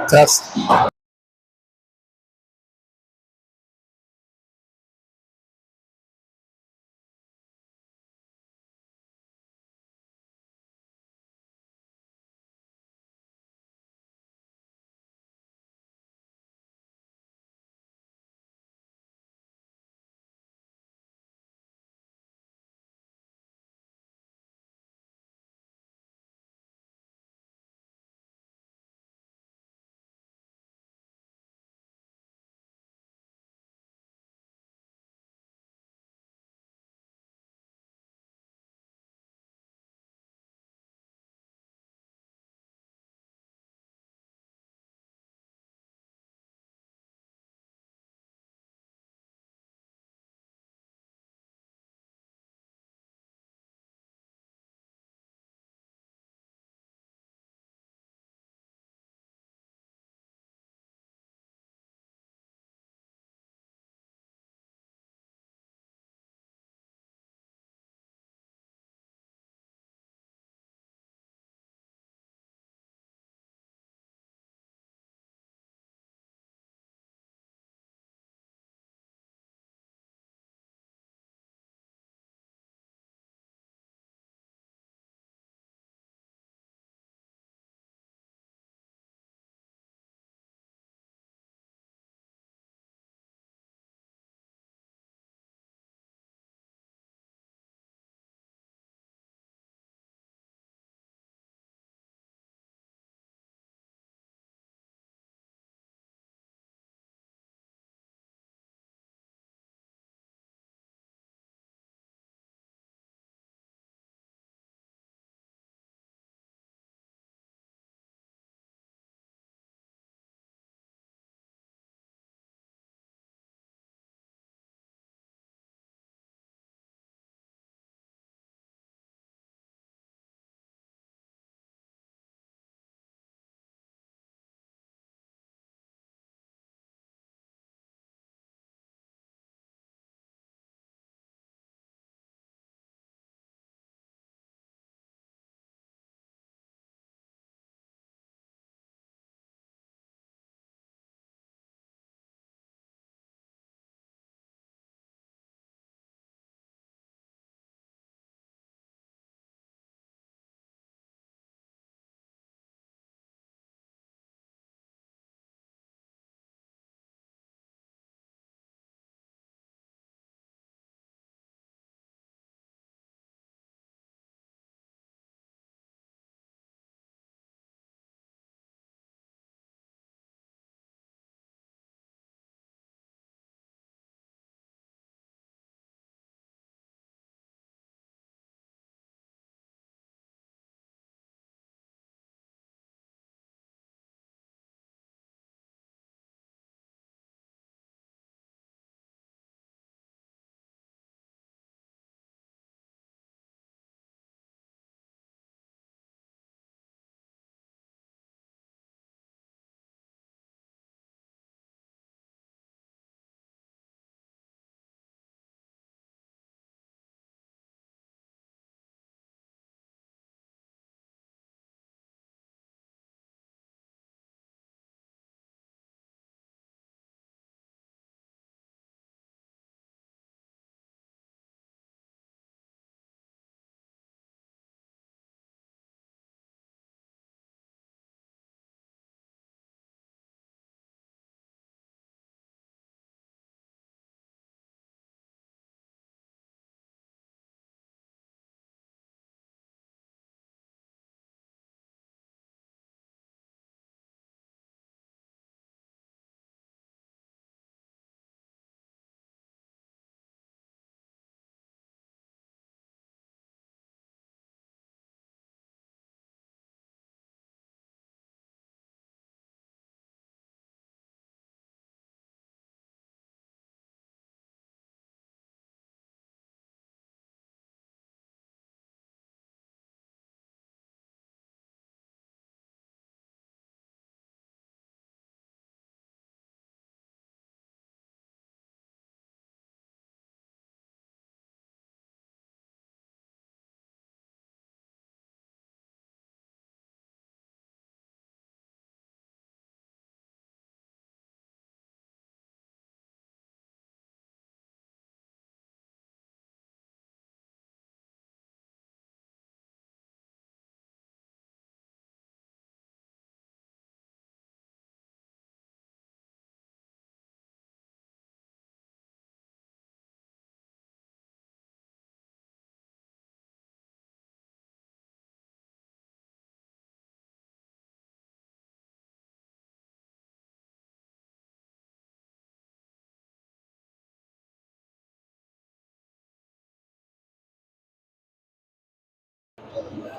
Test.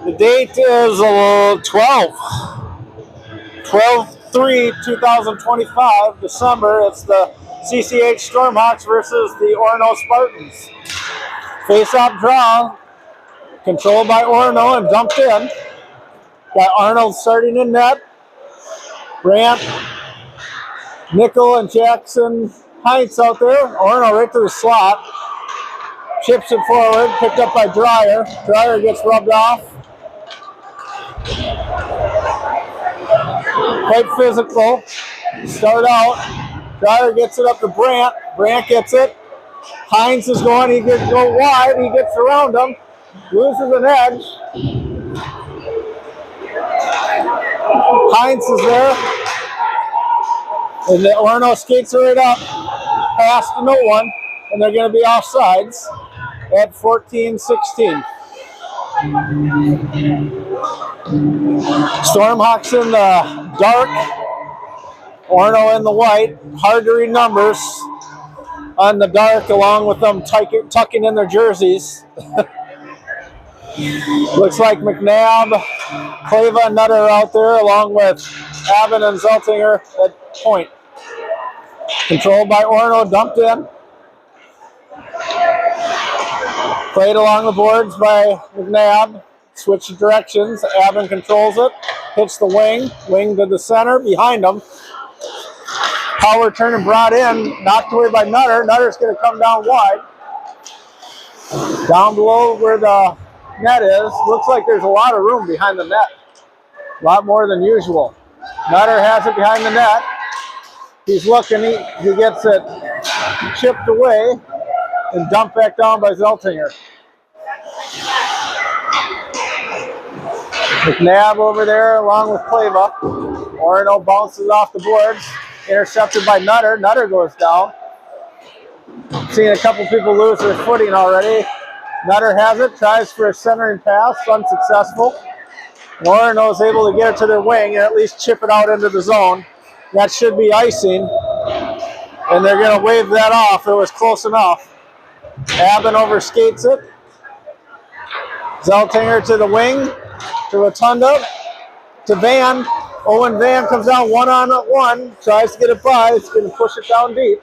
The date is 12/3/2025, December. It's the CCH Stormhawks versus the Orono Spartans. Face-off draw, controlled by Orono and dumped in. Got Arnold starting in net. Brandt, Nickel, and Jackson Heinz out there. Orono right to the slot. Chips it forward, picked up by Dreyer. Dreyer gets rubbed off. Quite physical. Start out. Dreyer gets it up to Brandt. Brandt gets it. Heinz is going. He could go wide. He gets around him. Loses an edge. Heinz is there. And the Orono skates right up. Pass to no one. And they're going to be offsides at 14-16. Stormhawks in the dark. Orono in the white. Hard to read numbers on the dark, along with them tucking in their jerseys. Looks like McNabb, Kleva, and Nutter are out there, along with Aben and Zeltinger at point. Controlled by Orono, dumped in. Played along the boards by McNabb. Switch directions. Aben controls it. Hits the wing. Wing to the center. Behind him. Power turn and brought in. Knocked away by Nutter. Nutter's going to come down wide. Down below where the net is. Looks like there's a lot of room behind the net. A lot more than usual. Nutter has it behind the net. He's looking. He gets it chipped away and dumped back down by Zeltinger. McNabb over there along with Kleva. Orono bounces off the boards. Intercepted by Nutter. Nutter goes down. Seen a couple people lose their footing already. Nutter has it. Tries for a centering pass. Unsuccessful. Orono is able to get it to their wing and at least chip it out into the zone. That should be icing. And they're going to wave that off. It was close enough. Aben overskates it. Zeltinger to the wing. To Rotunda. To Van. Owen Van comes down one-on-one. Tries to get it by. It's going to push it down deep.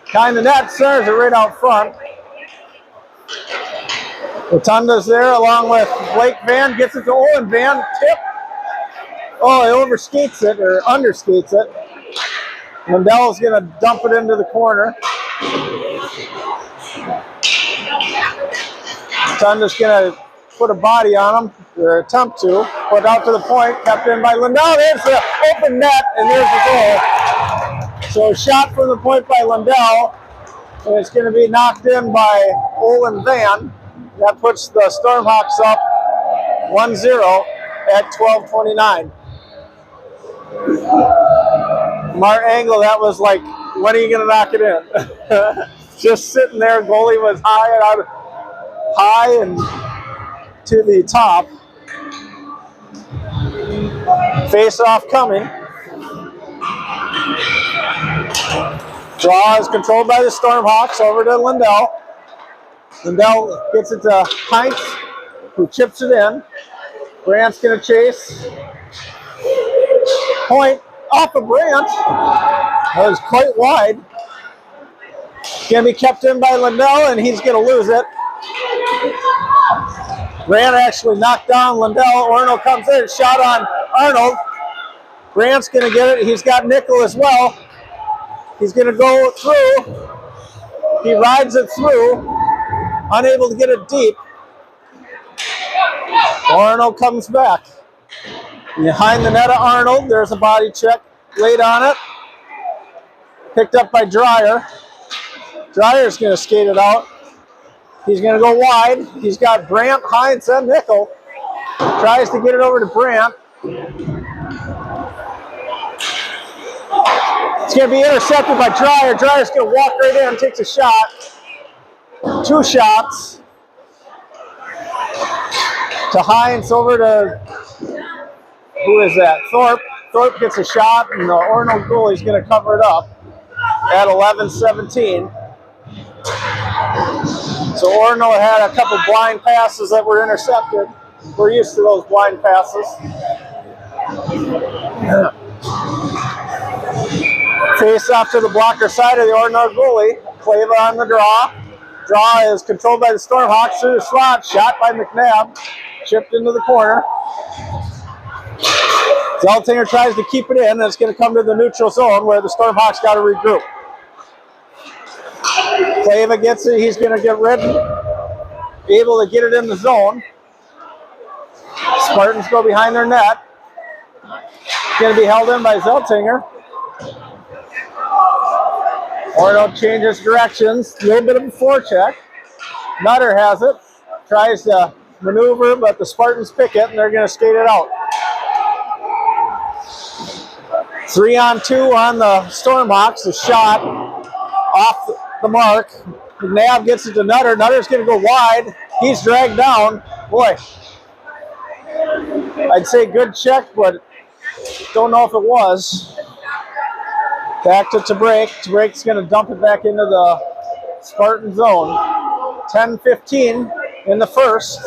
Behind the net. Centers it right out front. Rotunda's there along with Blake Van. Gets it to Owen Van. Tip. Oh, he overskates it or underskates it. Lindell's going to dump it into the corner. Rotunda's going to put a body on him, or attempt to. Put out to the point, kept in by Lindell. There's the open net, and there's the goal. So a shot from the point by Lindell, and it's going to be knocked in by Olin Van. That puts the Stormhawks up 1-0 at 12:29. From our angle, that was like, when are you going to knock it in? Just sitting there, goalie was high and to the top. Face-off coming. Draw is controlled by the Stormhawks over to Lindell. Lindell gets it to Heinz, who chips it in. Brandt's going to chase. Point off of Brandt. That was quite wide. Going to be kept in by Lindell, and he's going to lose it. Brandt actually knocked down Lindell. Orono comes in, shot on Arnold. Brandt's going to get it. He's got Nickel as well. He's going to go through. He rides it through. Unable to get it deep. Orono comes back. Behind the net of Arnold, there's a body check laid on it. Picked up by Dreyer. Dreyer's going to skate it out. He's going to go wide. He's got Brandt, Heinz, and Nickel. Tries to get it over to Brandt. It's going to be intercepted by Dreyer. Dreyer's going to walk right in, takes a shot. 2 shots. To Heinz, over to, who is that? Thorpe. Thorpe gets a shot, and the Orono goalie's going to cover it up at 11-17. So Orono had a couple blind passes that were intercepted. We're used to those blind passes. Face off to the blocker side of the Orono goalie. Clava on the draw. Draw is controlled by the Stormhawks through the slot. Shot by McNabb. Chipped into the corner. Zeltinger tries to keep it in, and it's going to come to the neutral zone where the Stormhawks got to regroup. Clava gets it. He's going to get rid, able to get it in the zone. Spartans go behind their net. Going to be held in by Zeltinger. Orono changes directions. A little bit of a forecheck. Nutter has it. Tries to maneuver, but the Spartans pick it, and they're going to skate it out. 3-on-2 on the Stormhawks. The shot off the mark. McNabb gets it to Nutter. Nutter's going to go wide. He's dragged down. Boy, I'd say good check, but don't know if it was. Back to Tabrake. Tabrake's going to dump it back into the Spartan zone. 10-15 in the first.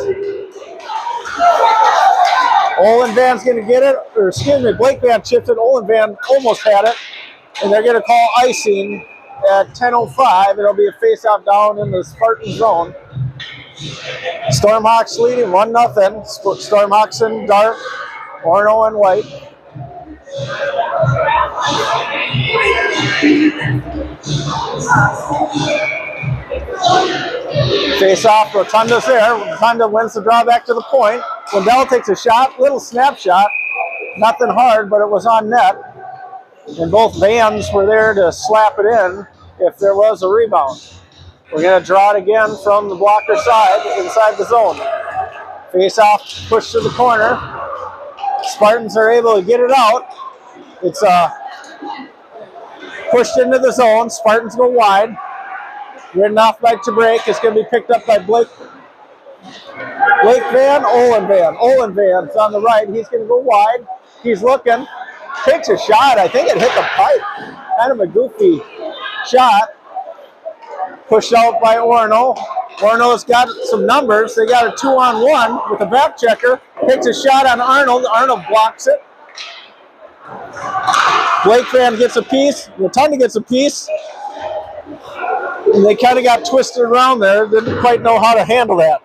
Olin Van's going to get it, or excuse me, Blake Van chipped it. Olin Van almost had it, and they're going to call icing at 10:05. It'll be a face-off down in the Spartan zone. Stormhawks leading 1-0. Stormhawks in dark, Orono in white. Face off, Rotunda's there. Rotunda wins the draw back to the point. Wendell takes a shot, little snapshot. Nothing hard, but it was on net. And both Vans were there to slap it in if there was a rebound. We're going to draw it again from the blocker side inside the zone. Face off, push to the corner. Spartans are able to get it out. It's pushed into the zone. Spartans go wide. Ridden off by Tabrake. It's going to be picked up by Blake Van, Olin Van. Olin Van's on the right. He's going to go wide. He's looking. Takes a shot. I think it hit the pipe. Kind of a goofy shot. Pushed out by Orono. Orono's got some numbers. They got a 2-on-1 with a back checker. Takes a shot on Arnold. Arnold blocks it. Blake Van gets a piece. Rotunda gets a piece. And they kind of got twisted around there. Didn't quite know how to handle that.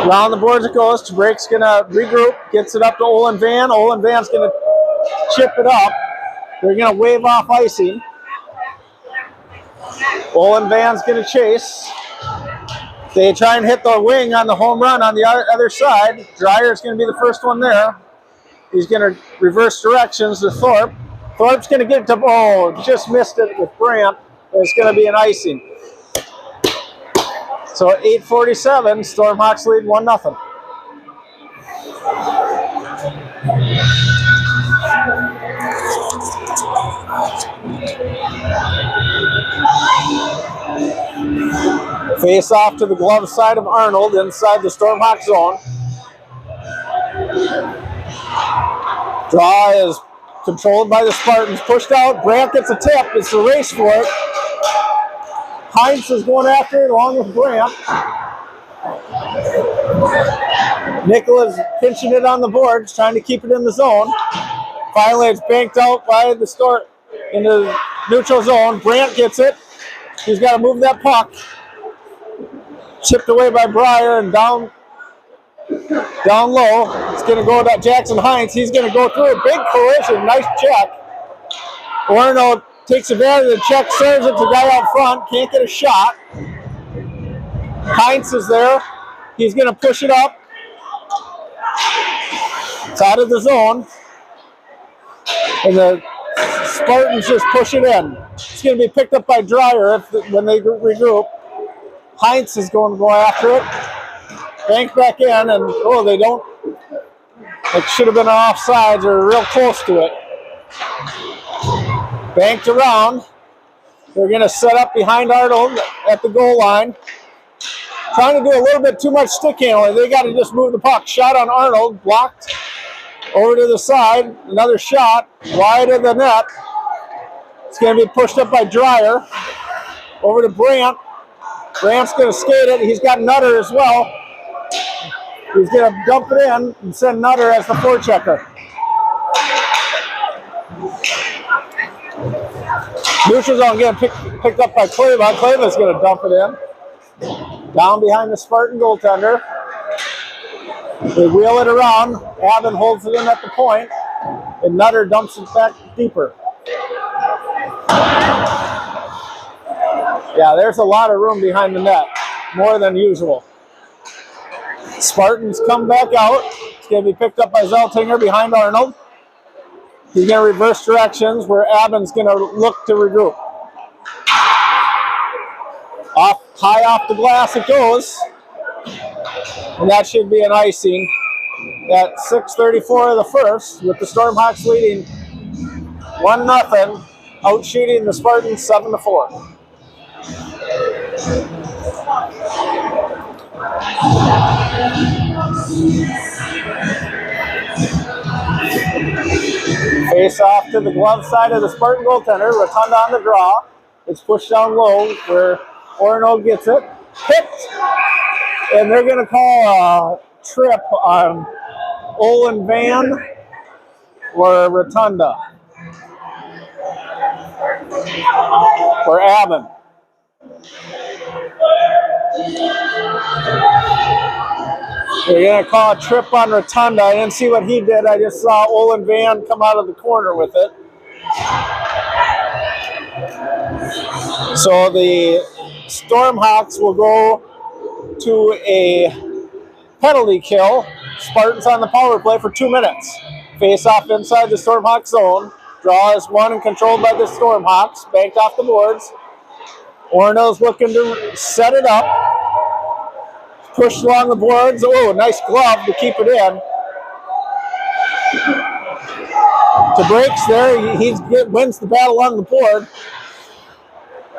Around the boards it goes. Tabrake's going to regroup. Gets it up to Olin Van. Olin Van's going to chip it up. They're going to wave off icing. Olin Van's going to chase. They try and hit the wing on the home run on the other side. Dreyer's going to be the first one there. He's going to reverse directions to Thorpe. Thorpe's going to get it to, just missed it with Brandt. It's going to be an icing. So at 8:47, Stormhawks lead 1-0. Face off to the glove side of Arnold inside the Stormhawk zone. Draw is controlled by the Spartans. Pushed out. Brandt gets a tip. It's a race for it. Heinz is going after it along with Brandt. Nicholas pinching it on the boards, trying to keep it in the zone. Finally, it's banked out by the Storm in the neutral zone. Brandt gets it. He's got to move that puck. Chipped away by Breyer and down low. It's going to go to Jackson Heinz. He's going to go through a big collision. Nice check. Orono takes advantage of the check, serves it to the guy out front. Can't get a shot. Heinz is there. He's going to push it up. It's out of the zone. And the Spartans just push it in. It's going to be picked up by Dreyer when they regroup. Heinz is going to go after it. Bank back in, and they don't. It should have been an offsides or real close to it. Banked around. They're going to set up behind Arnold at the goal line. Trying to do a little bit too much stick handling. They got to just move the puck. Shot on Arnold, blocked. Over to the side, another shot, wide of the net. It's going to be pushed up by Dreyer. Over to Brandt. Grant's going to skate it. He's got Nutter as well. He's going to dump it in and send Nutter as the forechecker. Neutral zone getting picked up by Clava. Clava's going to dump it in. Down behind the Spartan goaltender. They wheel it around. Avon holds it in at the point. And Nutter dumps it back deeper. Yeah, there's a lot of room behind the net. More than usual. Spartans come back out. It's going to be picked up by Zeltinger behind Arnold. He's going to reverse directions where Avon's going to look to regroup. High off the glass it goes. And that should be an icing at 6:34 of the first, with the Stormhawks leading 1-0, outshooting the Spartans 7-4. Face off to the glove side of the Spartan goaltender. Rotunda on the draw. It's pushed down low where Orono gets it. Picked. And they're going to call a trip on Olin Van or Rotunda. Or Avon. They're going to call a trip on Rotunda. I didn't see what he did. I just saw Olin Van come out of the corner with it. So the Stormhawks will go to a penalty kill. Spartans on the power play for 2 minutes. Face off inside the Stormhawks zone. Draw is won and controlled by the Stormhawks. Banked off the boards. Orono's looking to set it up. Pushed along the boards. Oh, nice glove to keep it in. To breaks there. He wins the battle on the board.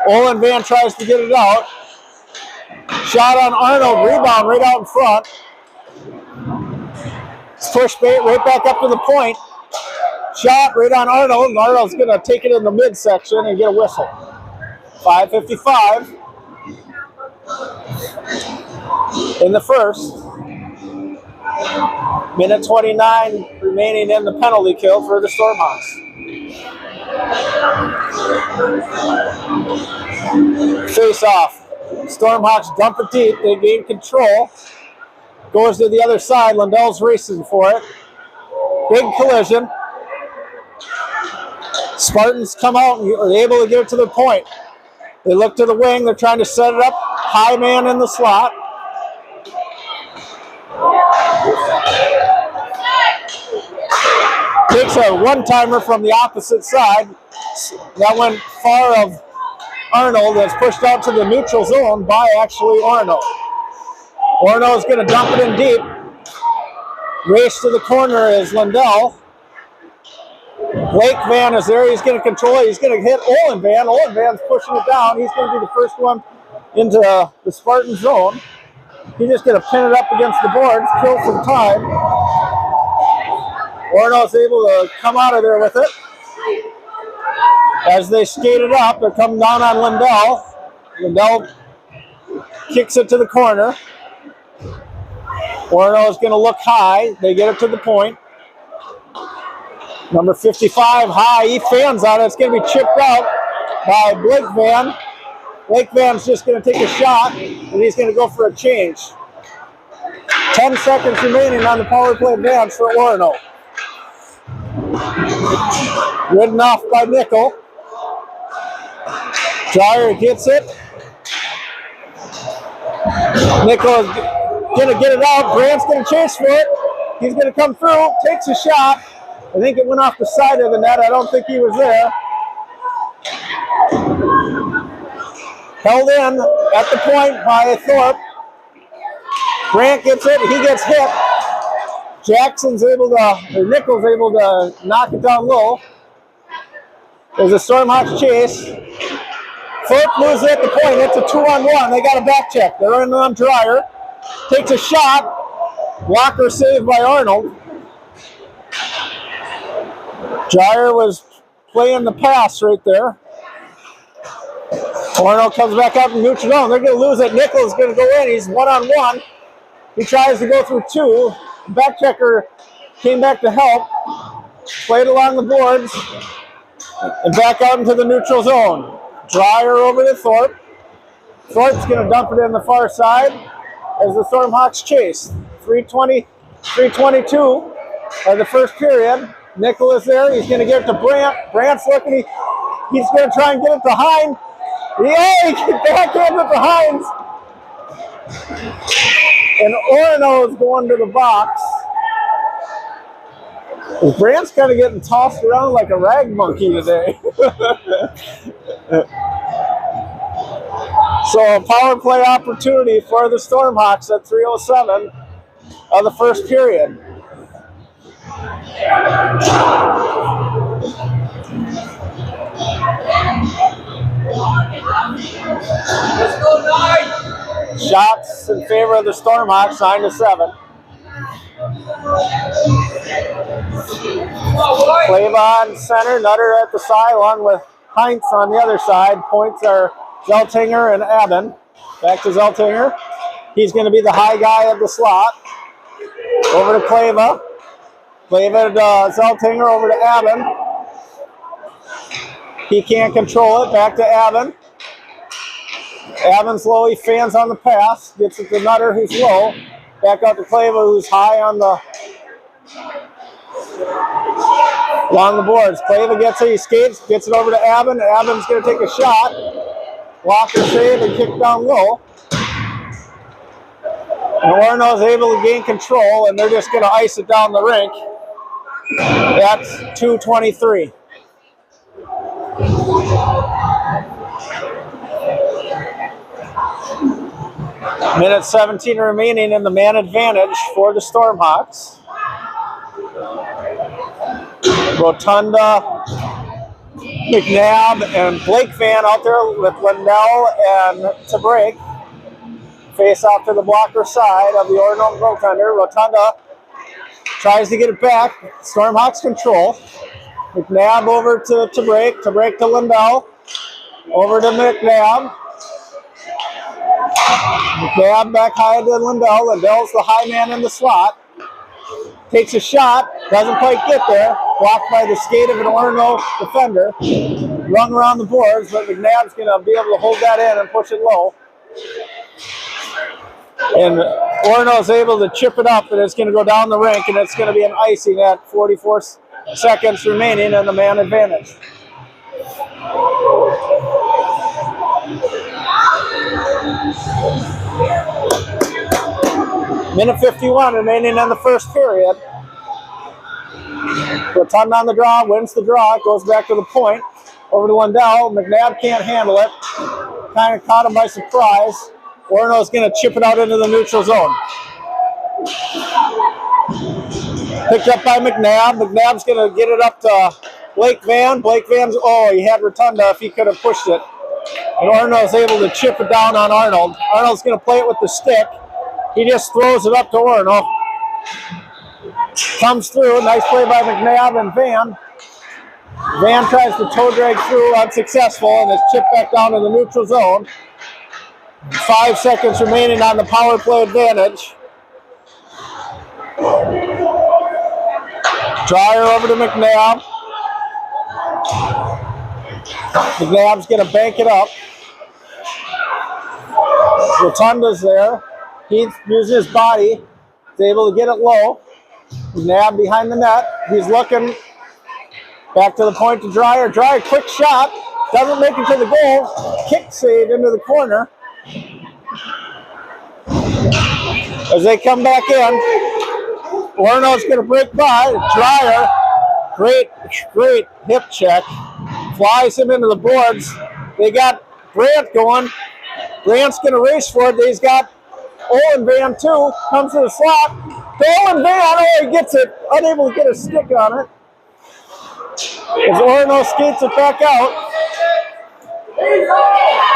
Olin Van tries to get it out. Shot on Arnold. Rebound right out in front. Push right back up to the point. Shot right on Arnold. And Arnold's going to take it in the midsection and get a whistle. 5:55 in the first. Minute 29 remaining in the penalty kill for the Stormhawks. Face off. Stormhawks dump it deep. They gain control. Goes to the other side. Lindell's racing for it. Big collision. Spartans come out and are able to get it to the point. They look to the wing. They're trying to set it up. High man in the slot. Takes a one-timer from the opposite side. That went far of Arnold. That's pushed out to the neutral zone by actually Orono. Orono is going to dump it in deep. Race to the corner is Lindell. Blake Van is there. He's going to control it. He's going to hit Olin Van. Olin Van's pushing it down. He's going to be the first one into the Spartan zone. He's just going to pin it up against the boards, kill some time. Orono's able to come out of there with it. As they skate it up, they're coming down on Lindell. Lindell kicks it to the corner. Orono's going to look high. They get it to the point. Number 55 high. He fans on it. It's going to be chipped out by Blake Van. Blake Van's just going to take a shot, and he's going to go for a change. 10 seconds remaining on the power play advance for Orono. Ridden off by Nickel. Dreyer gets it. Nickel is going to get it out. Grant's going to chase for it. He's going to come through, takes a shot. I think it went off the side of the net. I don't think he was there. Held in at the point by Thorpe. Grant gets it. He gets hit. Jackson's able to, or Nickel's able to knock it down low. There's a Stormhawks chase. Thorpe moves it at the point. It's a 2-on-1. They got a back check. They're in on Dreyer. Takes a shot. Blocker saved by Arnold. Dreyer was playing the pass right there. Orono comes back out in neutral zone. They're going to lose it. Nichols is going to go in. He's one-on-one. He tries to go through two. Back checker came back to help. Played along the boards. And back out into the neutral zone. Dreyer over to Thorpe. Thorpe's going to dump it in the far side as the Stormhawks chase. 3:22 of the first period. Nicholas there. He's going to give it to Brandt. Brandt's looking. He's going to try and get it to Hines. Yeah, he can backhand it to Hines. And Orono is going to the box. Brandt's kind of getting tossed around like a rag monkey today. So a power play opportunity for the Stormhawks at 3:07 of the first period. Let's go, 9. Shots in favor of the Stormhawks, 9-7. Clavon center, Nutter at the side, along with Heinz on the other side. Points are Zeltinger and Abben. Back to Zeltinger. He's going to be the high guy of the slot. Over to Clava. Clava to Zeltinger, over to Abben. He can't control it. Back to Abben. Abben's low. He fans on the pass. Gets it to Nutter, who's low. Back out to Clava, who's high on the along the boards. Clava gets it. He skates. Gets it over to Abben. Abben's going to take a shot. Walker save and kick down low. And Orono is able to gain control, and they're just going to ice it down the rink. That's 2:23. Minute 17 remaining in the man advantage for the Stormhawks. Rotunda, McNabb, and Blake Van out there with Lindell and to break. Face off to the blocker side of the Orono goaltender. Rotunda tries to get it back. Stormhawks control. McNabb over to break to Lindell. Over to McNabb. McNabb back high to Lindell. Lindell's the high man in the slot. Takes a shot. Doesn't quite get there. Blocked by the skate of an Orono defender. Run around the boards, but McNabb's going to be able to hold that in and push it low. And Orono's able to chip it up, and it's going to go down the rink, and it's going to be an icing at 44 seconds remaining in the man advantage. Minute 51 remaining in the first period. Rotunda on the draw, wins the draw, goes back to the point. Over to Lindell. McNabb can't handle it. Kind of caught him by surprise. Orono's going to chip it out into the neutral zone. Picked up by McNabb. McNabb's going to get it up to Blake Van. Blake Van's, he had Rotunda if he could have pushed it. And Orono's able to chip it down on Arnold. Arnold's going to play it with the stick. He just throws it up to Orono. Comes through. Nice play by McNabb and Van. Van tries to toe drag through, unsuccessful, and is chipped back down in the neutral zone. 5 seconds remaining on the power play advantage. Dreyer over to McNabb. McNabb's going to bank it up. Rotunda's there. He's using his body. He's able to get it low. McNabb behind the net. He's looking back to the point to Dreyer. Dreyer, quick shot. Doesn't make it to the goal. Kick save into the corner. As they come back in, Orono's going to break by. Dreyer, great hip check. Flies him into the boards. They got Brandt going. Brandt's going to race for it. He's got Owen Van too. Comes to the slot. Owen Van, he gets it. Unable to get a stick on it. As Orono skates it back out.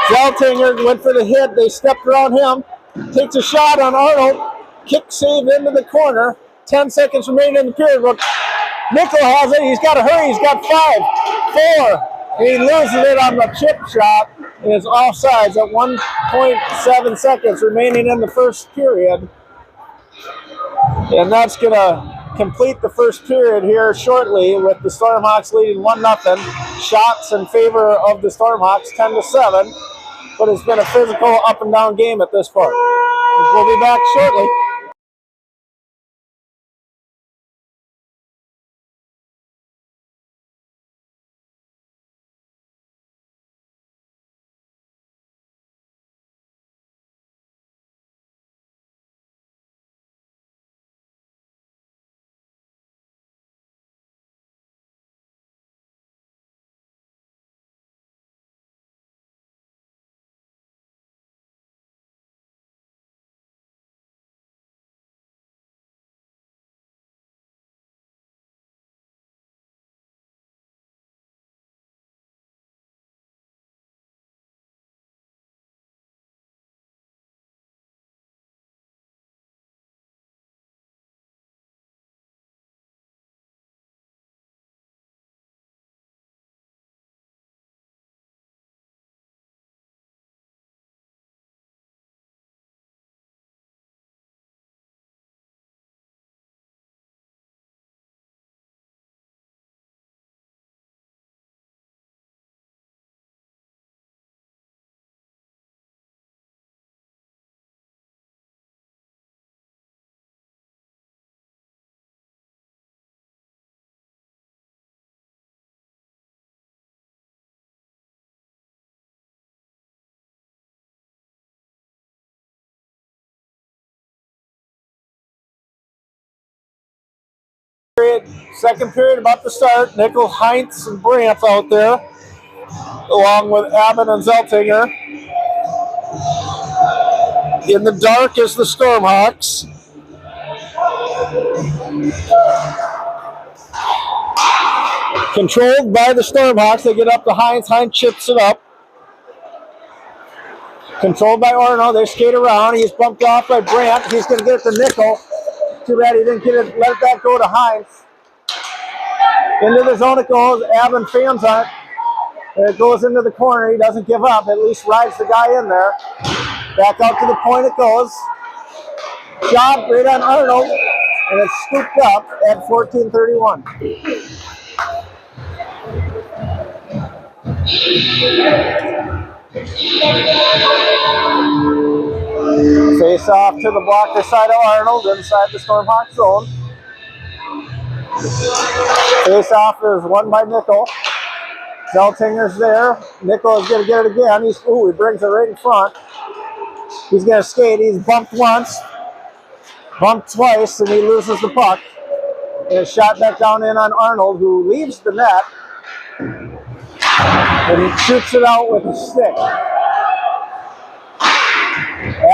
Zeltinger went for the hit. They stepped around him. Takes a shot on Arnold. Kick save into the corner. 10 seconds remaining in the period. Nickel has it. He's got to hurry. He's got 5, 4, He loses it on the chip shot and is offsides at 1.7 seconds remaining in the first period. And that's going to complete the first period here shortly with the Stormhawks leading 1-0. Shots in favor of the Stormhawks 10-7. But it's been a physical up and down game at this point. We'll be back shortly. Second period about to start. Nickel, Heinz, and Brandt out there, along with Abbott and Zeltinger. In the dark is the Stormhawks. Controlled by the Stormhawks. They get up to Heinz. Heinz chips it up. Controlled by Orono. They skate around. He's bumped off by Brandt. He's going to get it to Nickel. Too bad he didn't get it. Let that go to Heinz. Into the zone it goes. Avon fans on it. It goes into the corner. He doesn't give up. At least rides the guy in there. Back out to the point it goes. Shot right on Arnold. And it's scooped up at 14:31. Face off to the blocker side of Arnold inside the Stormhawk zone. Face off is won by Nickel. Zeltinger's there. Nickel is going to get it again. He brings it right in front. He's going to skate. He's bumped once, bumped twice, and he loses the puck. And it's shot back down in on Arnold, who leaves the net. And he shoots it out with a stick.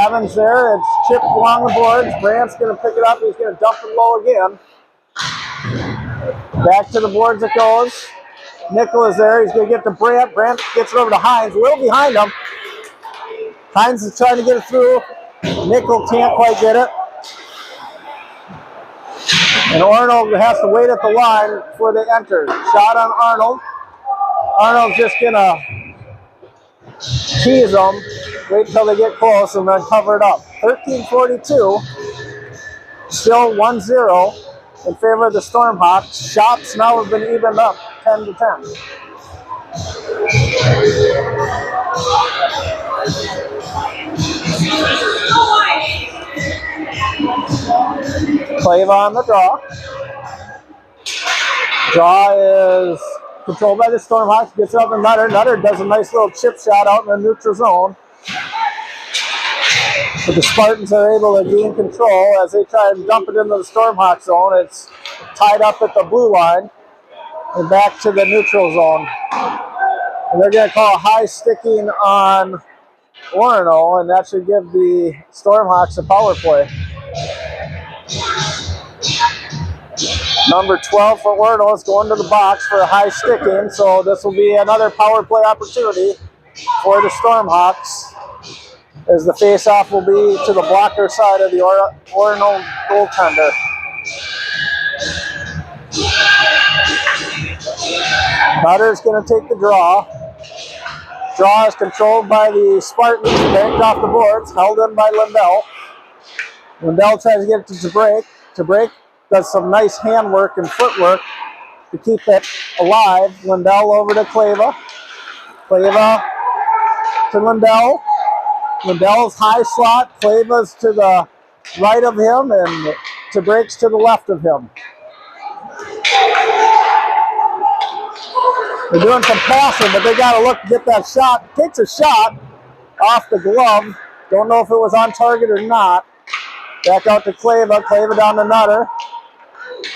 Evans there. It's chipped along the boards. Brandt's going to pick it up. He's going to dump it low again. Back to the boards it goes. Nickel is there. He's going to get to Brandt. Brandt gets it over to Heinz. A little behind him. Heinz is trying to get it through. Nickel can't quite get it. And Arnold has to wait at the line before they enter. Shot on Arnold. Arnold's just going to tease them. Wait until they get close and then cover it up. 13:42. Still 1-0 in favor of the Stormhawks. Shots now have been evened up 10-10. Clave on the draw. Draw is controlled by the Stormhawks. Gets up to Nutter. Nutter does a nice little chip shot out in the neutral zone. But the Spartans are able to gain control as they try and dump it into the Stormhawk zone. It's tied up at the blue line and back to the neutral zone. And they're going to call a high sticking on Orono, and that should give the Stormhawks a power play. Number 12 for Orono is going to the box for a high sticking, so this will be another power play opportunity for the Stormhawks, as the face-off will be to the blocker side of the Orono goaltender. Nutter's going to take the draw. Draw is controlled by the Spartans, banked off the boards, held in by Lindell. Lindell tries to get it to break. To break does some nice handwork and footwork to keep it alive. Lindell over to Clava. Clava to Lindell. Lindell's high slot. Clava's to the right of him, and to breaks to the left of him. They're doing some passing, but they got to look to get that shot. Takes a shot off the glove. Don't know if it was on target or not. Back out to Clava. Clava down to Nutter.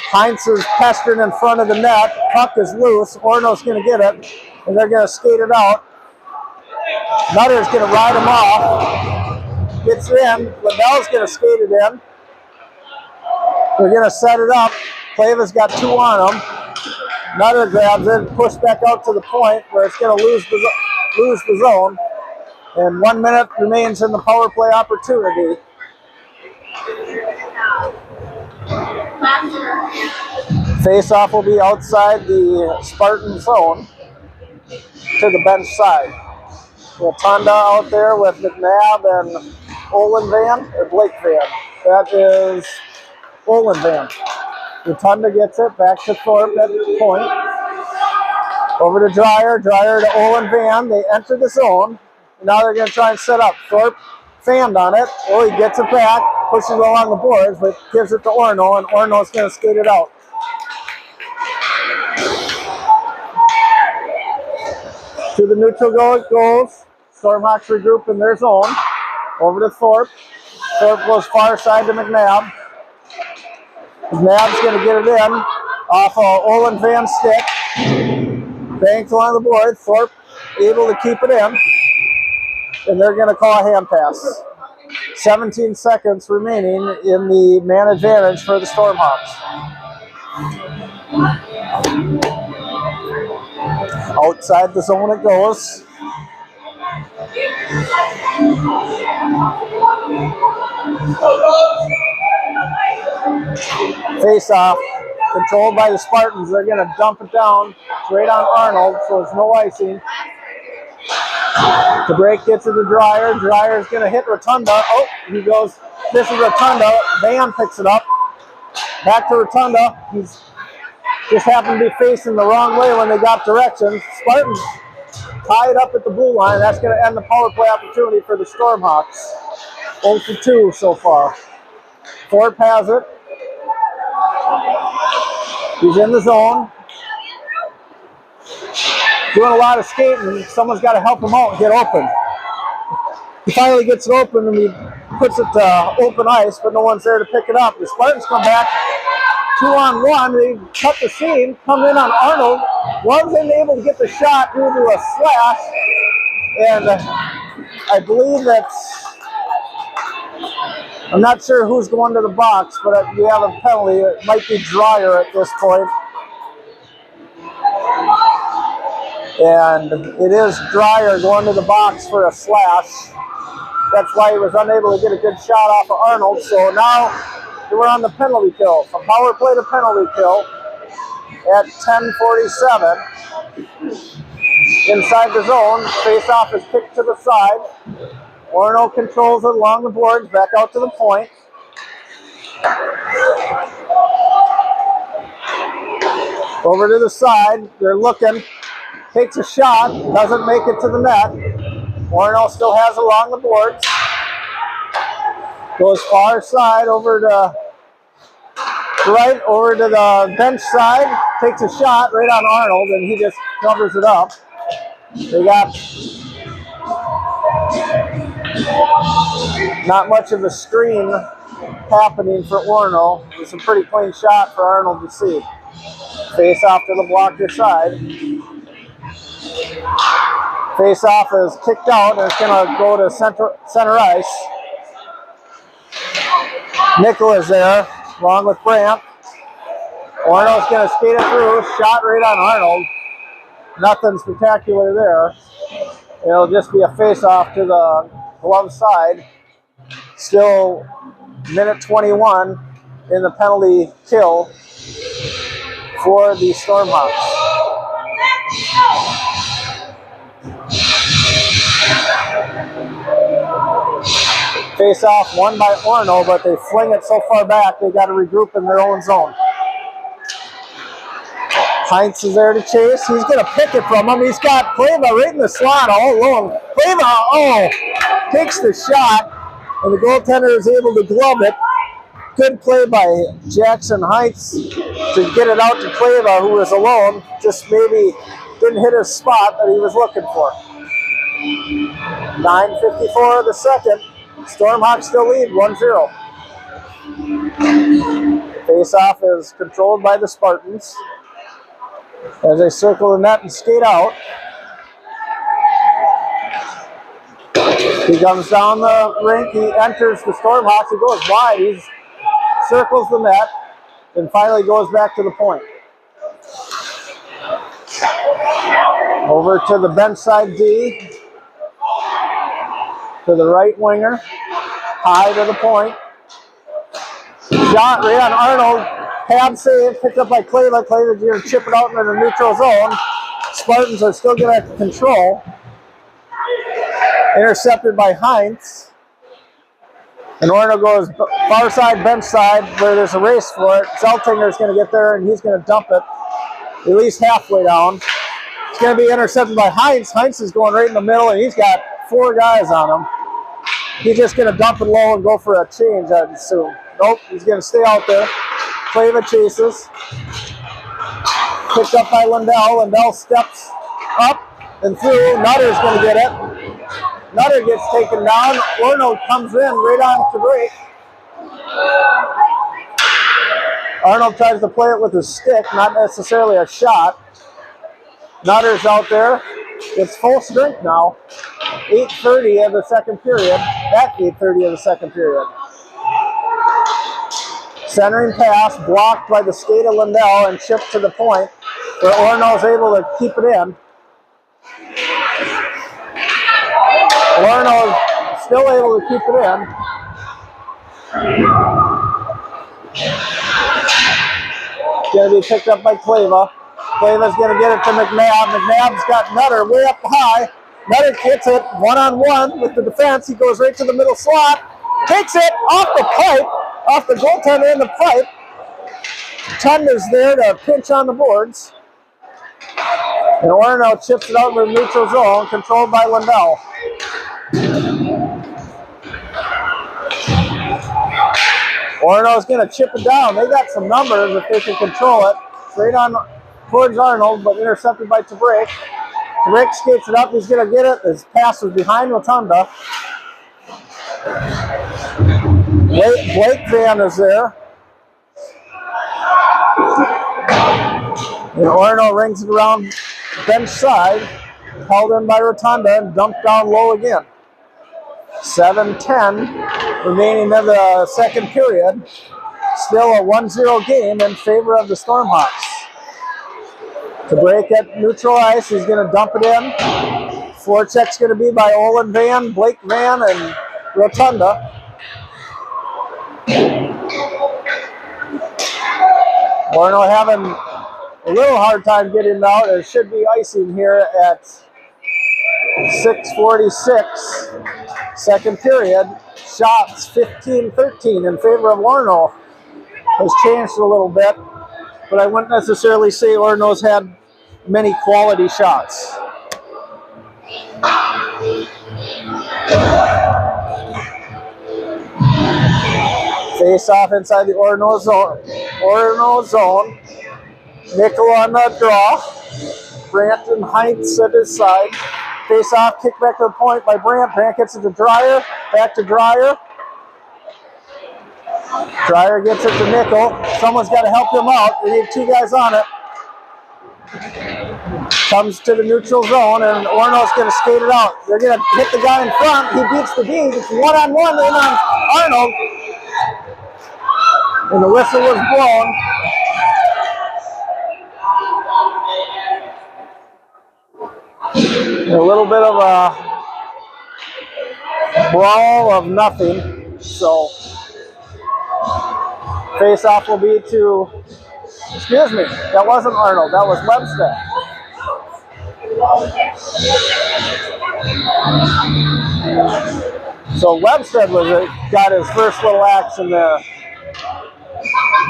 Heinz is pestering in front of the net. Puck is loose. Orono's going to get it, and they're going to skate it out. Nutter's going to ride him off. Gets in. Lindell's going to skate it in. They're going to set it up. Clava's got two on him. Nutter grabs it, pushed back out to the point where it's going to lose the zone. And 1 minute remains in the power play opportunity. Face-off will be outside the Spartan zone to the bench side. Rotunda out there with McNabb and Olin Van, or Blake Van. That is Olin Van. Rotunda gets it back to Thorpe at the point. Over to Dreyer. Dreyer to Olin Van. They enter the zone. Now they're going to try and set up. Thorpe fanned on it. Oh, he gets it back. Pushes it along the boards, but gives it to Orono, and Orono's going to skate it out. To the neutral goal it goes. Stormhawks regroup in their zone. Over to Thorpe. Thorpe goes far side to McNabb. McNabb's going to get it in off Olin Van's stick. Banked along the board. Thorpe able to keep it in. And they're going to call a hand pass. 17 seconds remaining in the man advantage for the Stormhawks. Outside the zone it goes. Face off, controlled by the Spartans. They're going to dump it down right on Arnold, so there's no icing. The break gets to the Dreyer. Dreyer's going to hit Rotunda. Oh, he goes. This is Rotunda. Van picks it up. Back to Rotunda. He's just happened to be facing the wrong way when they got directions. Spartans tied up at the blue line. That's going to end the power play opportunity for the Stormhawks. 0 for 2 so far. Thorpe has it. He's in the zone. Doing a lot of skating. Someone's got to help him out and get open. He finally gets it open and he puts it to open ice, but no one's there to pick it up. The Spartans come back 2-on-1. They cut the seam, come in on Arnold. Wasn't able to get the shot due to a slash. And I believe that's, I'm not sure who's going to the box, but we have a penalty. It might be Dreyer at this point. And it is Dreyer going to the box for a slash. That's why he was unable to get a good shot off of Arnold. So now we're on the penalty kill. From power play to penalty kill at 10:47. Inside the zone, face-off is kicked to the side. Orono controls it along the boards, back out to the point. Over to the side, they're looking. Takes a shot, doesn't make it to the net. Orono still has it along the boards. Goes far side over to right, over to the bench side. Takes a shot right on Arnold, and he just covers it up. They got not much of a screen happening for Orono. It's a pretty clean shot for Arnold to see. Face off to the blocker side. Face off is kicked out, and it's going to go to center ice. Nickel is there, along with Brandt. Orono's going to skate it through. Shot right on Arnold. Nothing spectacular there. It'll just be a face-off to the glove side. Still minute 21 in the penalty kill for the Stormhawks. Face off won by Orono, but they fling it so far back they got to regroup in their own zone. Heinz is there to chase. He's going to pick it from him. He's got Pleva right in the slot all alone. Pleva, takes the shot, and the goaltender is able to glove it. Good play by Jackson Heinz to get it out to Pleva, who was alone. Just maybe didn't hit his spot that he was looking for. 9:54 of the second. Stormhawks still lead 1-0. Face-off is controlled by the Spartans as they circle the net and skate out. He comes down the rink. He enters the Stormhawks. He goes wide. He circles the net and finally goes back to the point. Over to the bench side D. To the right winger. High to the point. Shot right on Arnold. Pad save. Picked up by Cleva. Cleva's going to chip it out into the neutral zone. Spartans are still going to have control. Intercepted by Heinz. And Orono goes far side, bench side, where there's a race for it. Zeltinger's going to get there, and he's going to dump it at least halfway down. It's going to be intercepted by Heinz. Heinz is going right in the middle, and he's got 4 guys on him. He's just going to dump it low and go for a change, I'd assume. Nope, he's going to stay out there. Pleva chases. Picked up by Lindell. Lindell steps up and through. Nutter's going to get it. Nutter gets taken down. Orono comes in right on to break. Arnold tries to play it with his stick, not necessarily a shot. Nutter's out there. It's full strength now. 8:30 of the second period. At 8:30 of the second period. Centering pass blocked by the skate of Lindell and chipped to the point where Orono is able to keep it in. Orono is still able to keep it in. Going to be picked up by Cleva. Cleva's going to get it to McNabb. McNabb's got Nutter way up high. Nutter gets it one-on-one with the defense. He goes right to the middle slot. Takes it off the pipe, off the goaltender in the pipe. Tunder's there to pinch on the boards. And Orono chips it out in the neutral zone, controlled by Lindell. Orono's going to chip it down. They got some numbers if they can control it. Straight on towards Arnold, but intercepted by Tabrick. Tabrick skates it up. He's going to get it. His pass was behind Rotunda. Blake Van is there. And Orono rings it around bench side. Held in by Rotunda and dumped down low again. 7:10 remaining in the second period. Still a 1-0 game in favor of the Stormhawks. To break at neutral ice, he's going to dump it in. Forecheck's going to be by Olin Van, Blake Van, and Rotunda. Orono having a little hard time getting out. It should be icing here at 6:46, second period. Shots 15-13 in favor of Orono. Has changed a little bit, but I wouldn't necessarily say Orono's had many quality shots. Face off inside the Orono zone. Nickel on the draw. Brandt and Heinz at his side. Face off, kick back to the point by Brandt. Brandt gets it to Dreyer. Back to Dreyer. Dreyer gets it to Nickel. Someone's got to help him out. They need 2 guys on it. Comes to the neutral zone, and Orono's going to skate it out. They're going to hit the guy in front. He beats the D. It's one-on-one in on Arnold. And the whistle was blown. A little bit of a brawl of nothing. So face-off will be to, excuse me, that wasn't Arnold, that was Webster. So Webstead got his first little action there.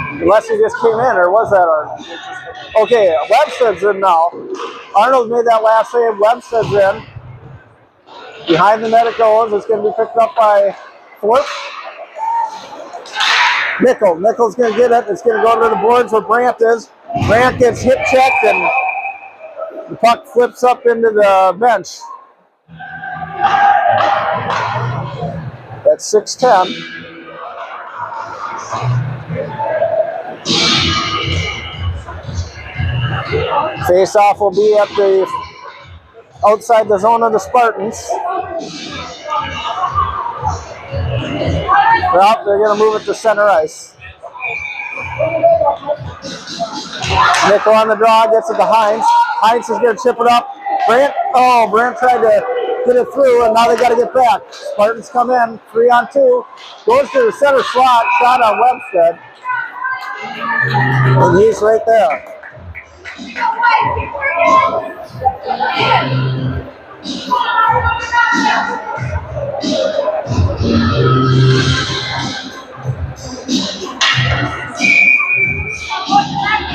Unless he just came in, or was that Arnold? Okay, Webstead's in now. Arnold made that last save. Webstead's in. Behind the net it goes. It's going to be picked up by Fort. Nickel's going to get it. It's going to go to the boards where Brandt is. Brandt gets hip checked and the puck flips up into the bench. That's 6-10. Face-off will be at the outside the zone of the Spartans. Well, they're going to move it to center ice. Nickel on the draw, gets it to Hines. Hines is going to chip it up. Brandt tried to get it through, and now they got to get back. Spartans come in, 3-on-2. Goes to the center slot, shot on Webstead. And he's right there.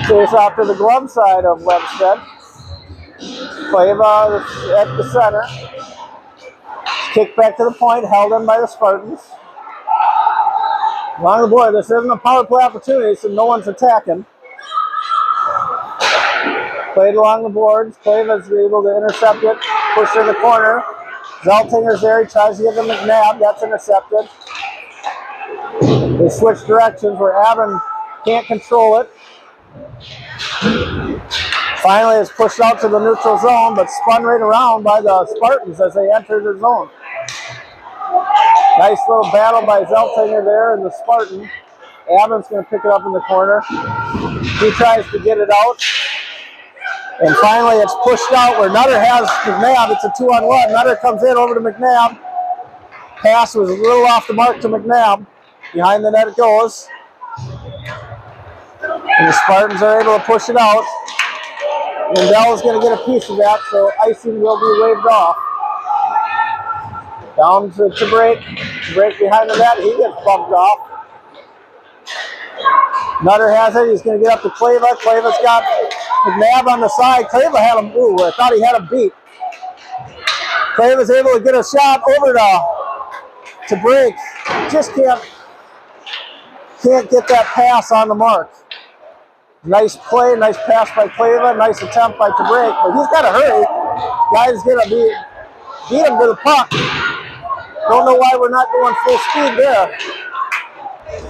Face off to the glove side of Webstead. Kleva at the center. Kick back to the point, held in by the Spartans. Along the board, this isn't a power play opportunity, so no one's attacking. Played along the boards. Kleva's able to intercept it, push in the corner. Zeltinger's there, he tries to give him McNabb, that's intercepted. They switch directions where Avon can't control it. Finally, it's pushed out to the neutral zone, but spun right around by the Spartans as they enter the zone. Nice little battle by Zeltinger there and the Spartan. Avon's going to pick it up in the corner. He tries to get it out. And finally, it's pushed out where Nutter has McNabb. It's a 2-on-1. Nutter comes in over to McNabb. Pass was a little off the mark to McNabb. Behind the net it goes. And the Spartans are able to push it out. Lindell is going to get a piece of that, so icing will be waved off. Down to break. Break behind the net. He gets bumped off. Nutter has it. He's going to get up to Kleva. Kleva's got McNabb on the side. Kleva had him. Ooh, I thought he had him beat. Kleva's able to get a shot over to break. Just can't get that pass on the mark. Nice play, nice pass by Kleva, nice attempt by Tabrake, but he's got to hurry. Guy's going to beat him to the puck. Don't know why we're not going full speed there.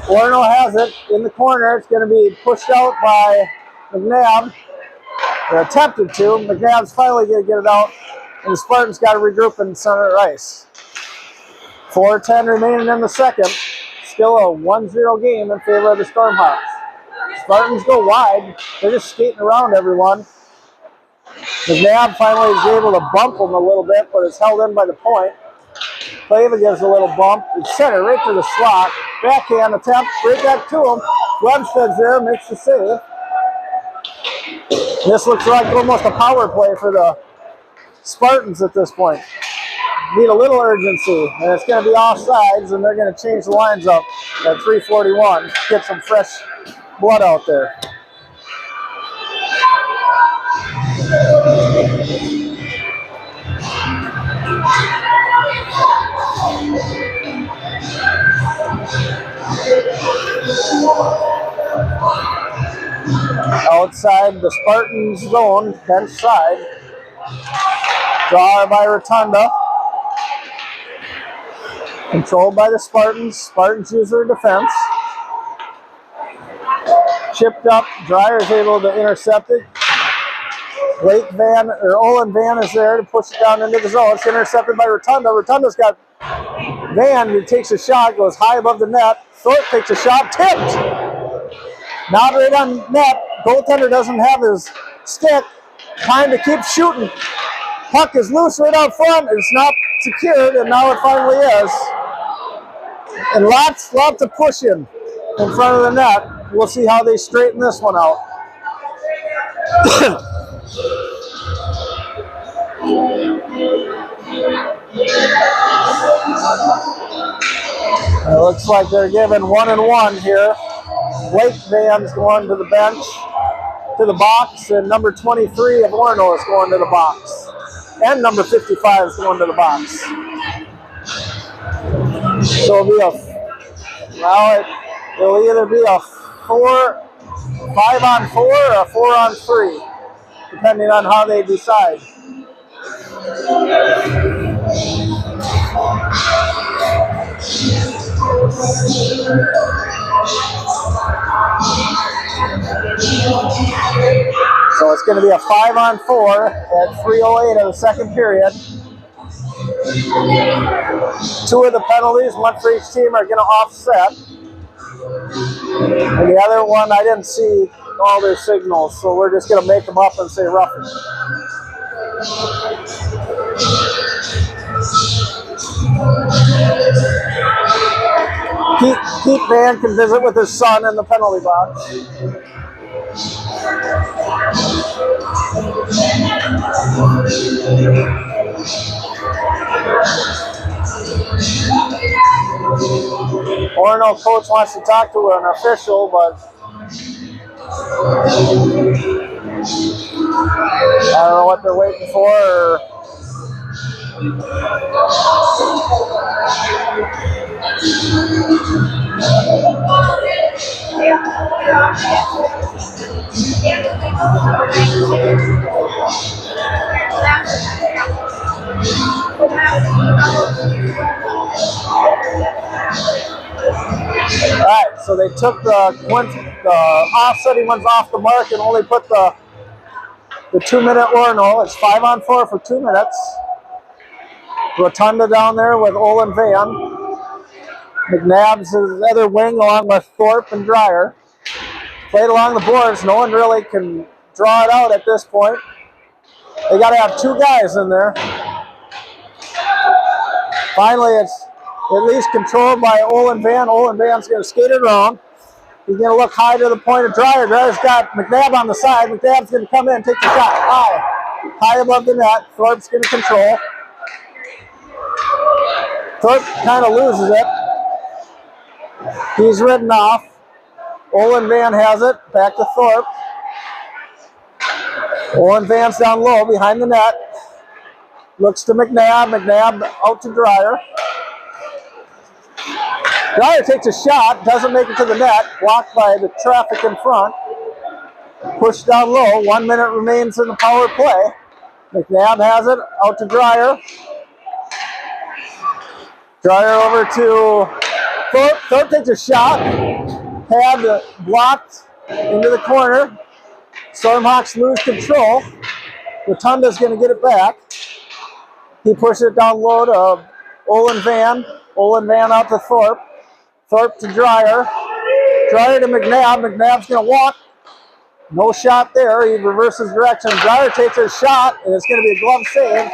Orono has it in the corner. It's going to be pushed out by McNabb. They're attempted to. McNabb's finally going to get it out, and the Spartans got to regroup in center ice. 4:10 remaining in the second. Still a 1-0 game in favor of the Stormhawks. Spartans go wide. They're just skating around everyone. McNabb finally is able to bump them a little bit, but it's held in by the point. Kleva gives a little bump. It's center right to the slot. Backhand attempt, right back to him. Webstead's there, makes the save. This looks like almost a power play for the Spartans at this point. Need a little urgency, and it's going to be offsides, and they're going to change the lines up at 3:41. Get some fresh blood out there. Outside the Spartans zone, bench side. Draw by Rotunda. Controlled by the Spartans. Spartans use their defense. Chipped up. Dreyer's able to intercept it. Olin Van is there to push it down into the zone. It's intercepted by Rotunda. Rotunda's got Van who takes a shot, goes high above the net. Thorpe takes a shot, tipped. Not right on net. Goaltender doesn't have his stick. Time to keep shooting. Puck is loose right out front. It's not secured, and now it finally is. And lots of pushing in front of the net. We'll see how they straighten this one out. It looks like they're giving 1 and 1 here. Blake Van's going to the bench, to the box, and number 23 of Orono is going to the box. And number 55 is going to the box. So it'll be it'll either be a 5-on-4 or a 4-on-3, depending on how they decide. So it's going to be a 5-on-4 at 3:08 of the second period. 2 of the penalties, 1 for each team, are going to offset. And the other one, I didn't see all their signals, so we're just going to make them up and say roughing. Pete Van can visit with his son in the penalty box. Orono coach wants to talk to an official, but I don't know what they're waiting for. Alright, so they took the offsetting ones off the mark and only put the 2-minute Orono. It's 5-on-4 for 2 minutes. Rotunda down there with Olin Van. McNabb's his other wing along with Thorpe and Dreyer. Played along the boards. No one really can draw it out at this point. They got to have 2 guys in there. Finally, it's at least controlled by Olin Van. Olin Van's going to skate it around. He's going to look high to the point of Dreyer. Dryer's got McNabb on the side. McNabb's going to come in and take the shot high above the net. Thorpe's going to control. Thorpe kind of loses it. He's ridden off. Olin Van has it. Back to Thorpe. Olin Van's down low behind the net. Looks to McNabb. McNabb out to Dreyer. Dreyer takes a shot. Doesn't make it to the net. Blocked by the traffic in front. Pushed down low. 1 minute remains in the power play. McNabb has it. Out to Dreyer. Dreyer over to Thorpe. Thorpe takes a shot. Pad blocked into the corner. Stormhawks lose control. Rotunda's going to get it back. He pushes it down low to Olin Van. Olin Van out to Thorpe. Thorpe to Dreyer. Dreyer to McNabb. McNabb's going to walk. No shot there. He reverses direction. Dreyer takes a shot, and it's going to be a glove save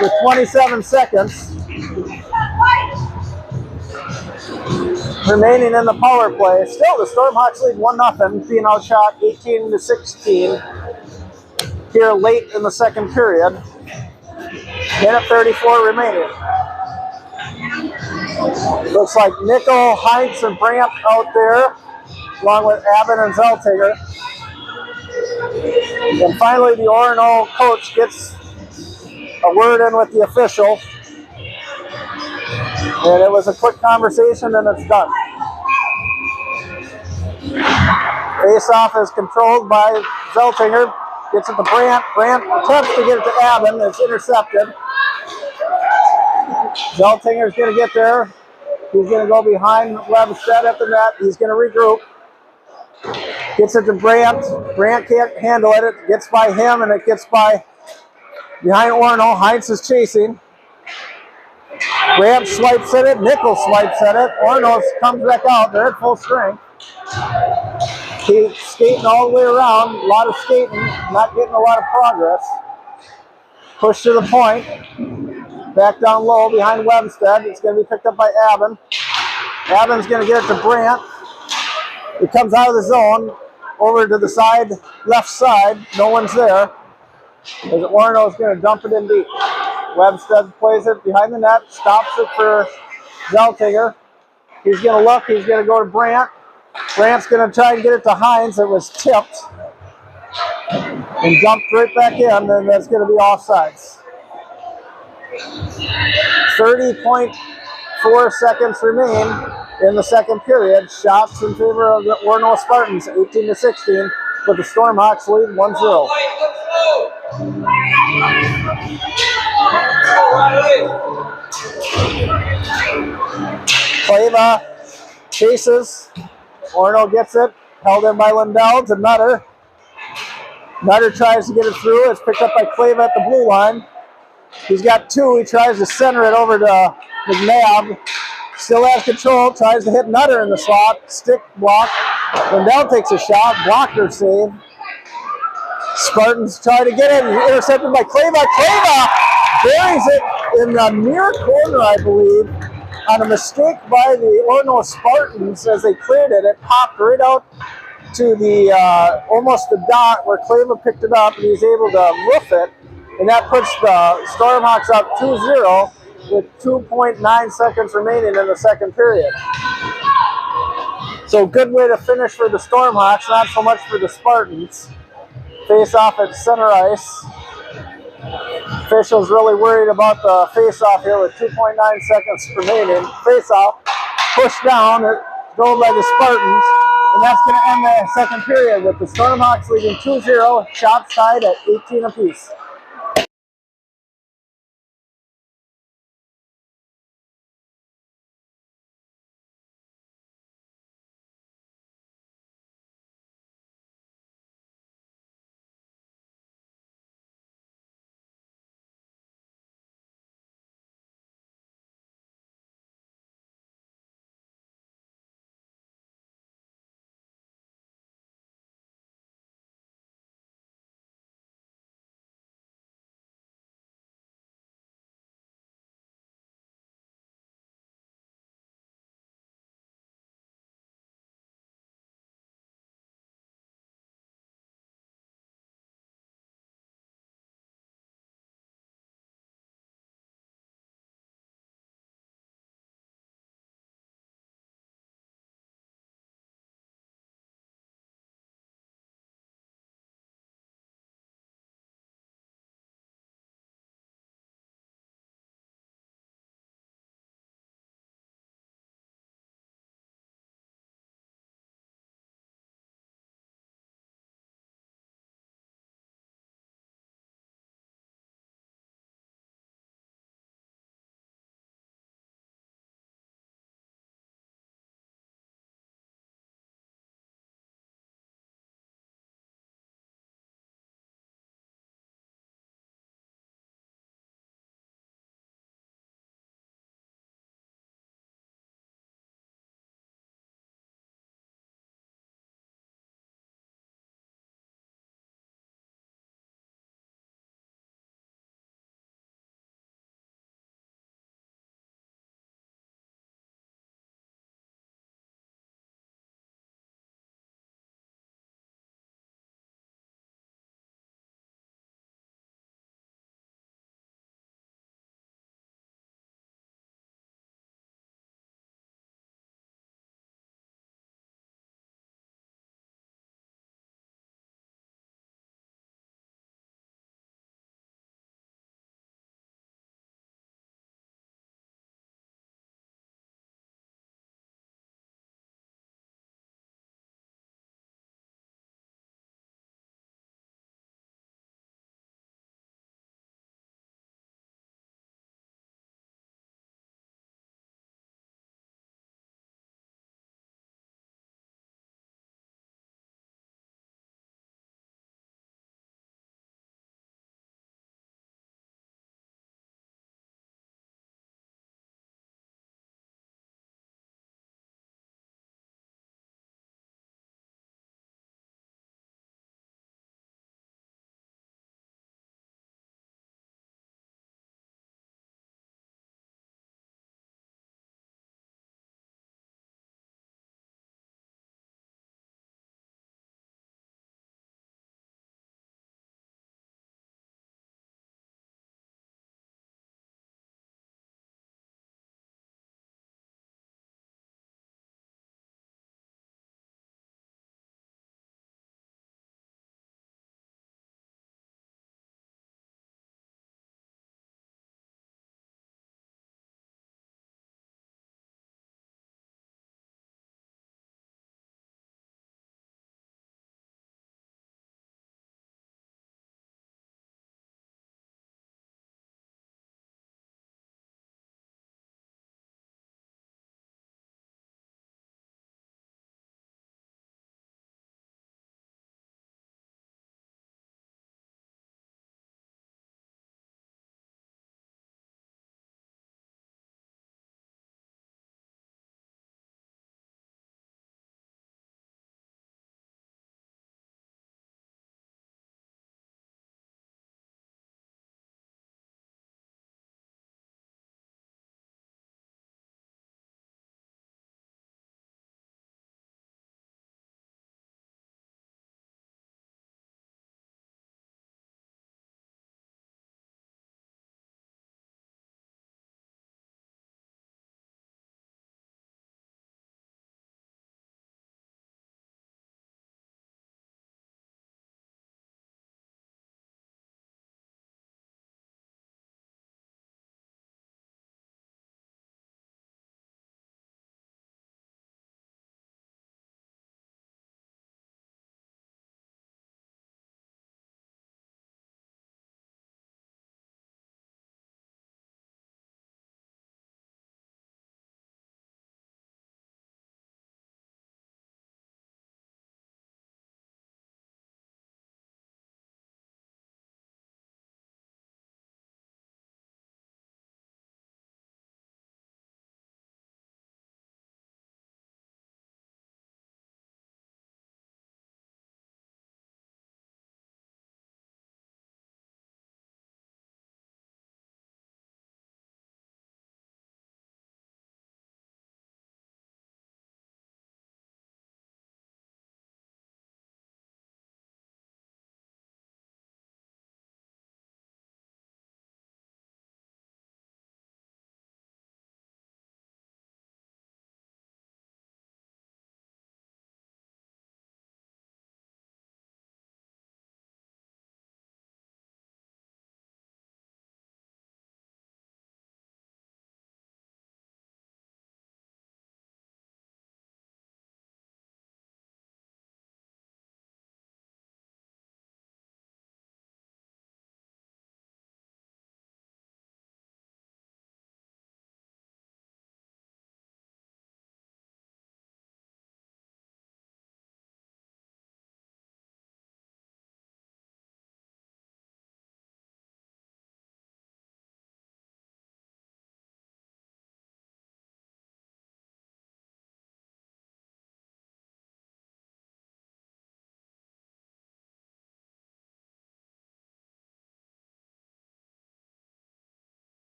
with 27 seconds remaining in the power play. Still, the Stormhawks lead 1-0, being outshot 18-16 here late in the second period. Minute 34 remaining. Looks like Nico, Heinz, and Brandt out there, along with Abbott and Zeltinger. And finally, the Orono coach gets a word in with the official. And it was a quick conversation, and it's done. Face-off is controlled by Zeltinger. Gets it to Brandt. Brandt attempts to get it to Abbott. It's intercepted. Zeltinger's going to get there. He's going to go behind Webstead at the net. He's going to regroup. Gets it to Brandt. Brandt can't handle it. It gets by him, and it gets by behind Orono. Heinz is chasing. Brandt swipes at it. Nickel swipes at it. Orono comes back out. They're at full strength. He's skating all the way around. A lot of skating. Not getting a lot of progress. Push to the point. Back down low behind Webstead. It's going to be picked up by Abbott. Abbott going to get it to Brandt. It comes out of the zone. Over to the side, left side. No one's there. As Orono's going to dump it in deep. Webstead plays it behind the net. Stops it for Zeltinger. He's going to look. He's going to go to Brandt. Brandt's going to try and get it to Hines. It was tipped and dumped right back in, and that's going to be offsides. 30.4 seconds remain in the second period. Shots in favor of the Orono Spartans, 18-16, with the Stormhawks lead 1-0. Clava chases. Orono gets it. Held in by Lindell to Nutter. Nutter tries to get it through. It's picked up by Clava at the blue line. He's got two. He tries to center it over to McNabb. Still has control. Tries to hit Nutter in the slot. Stick block. Lindell takes a shot. Blocker save. Spartans try to get it. Intercepted by Clava. Clava buries it in the near corner, I believe, on a mistake by the Orono Spartans as they cleared it. It popped right out to the almost the dot where Clava picked it up, and he's able to roof it, and that puts the Stormhawks up 2-0 with 2.9 seconds remaining in the second period. So good way to finish for the Stormhawks, not so much for the Spartans. Face off at center ice. Officials really worried about the face-off here with 2.9 seconds remaining. Face-off, pushed down, goal by the Spartans, and that's going to end the second period with the Stormhawks leading 2-0, shots tied at 18 apiece.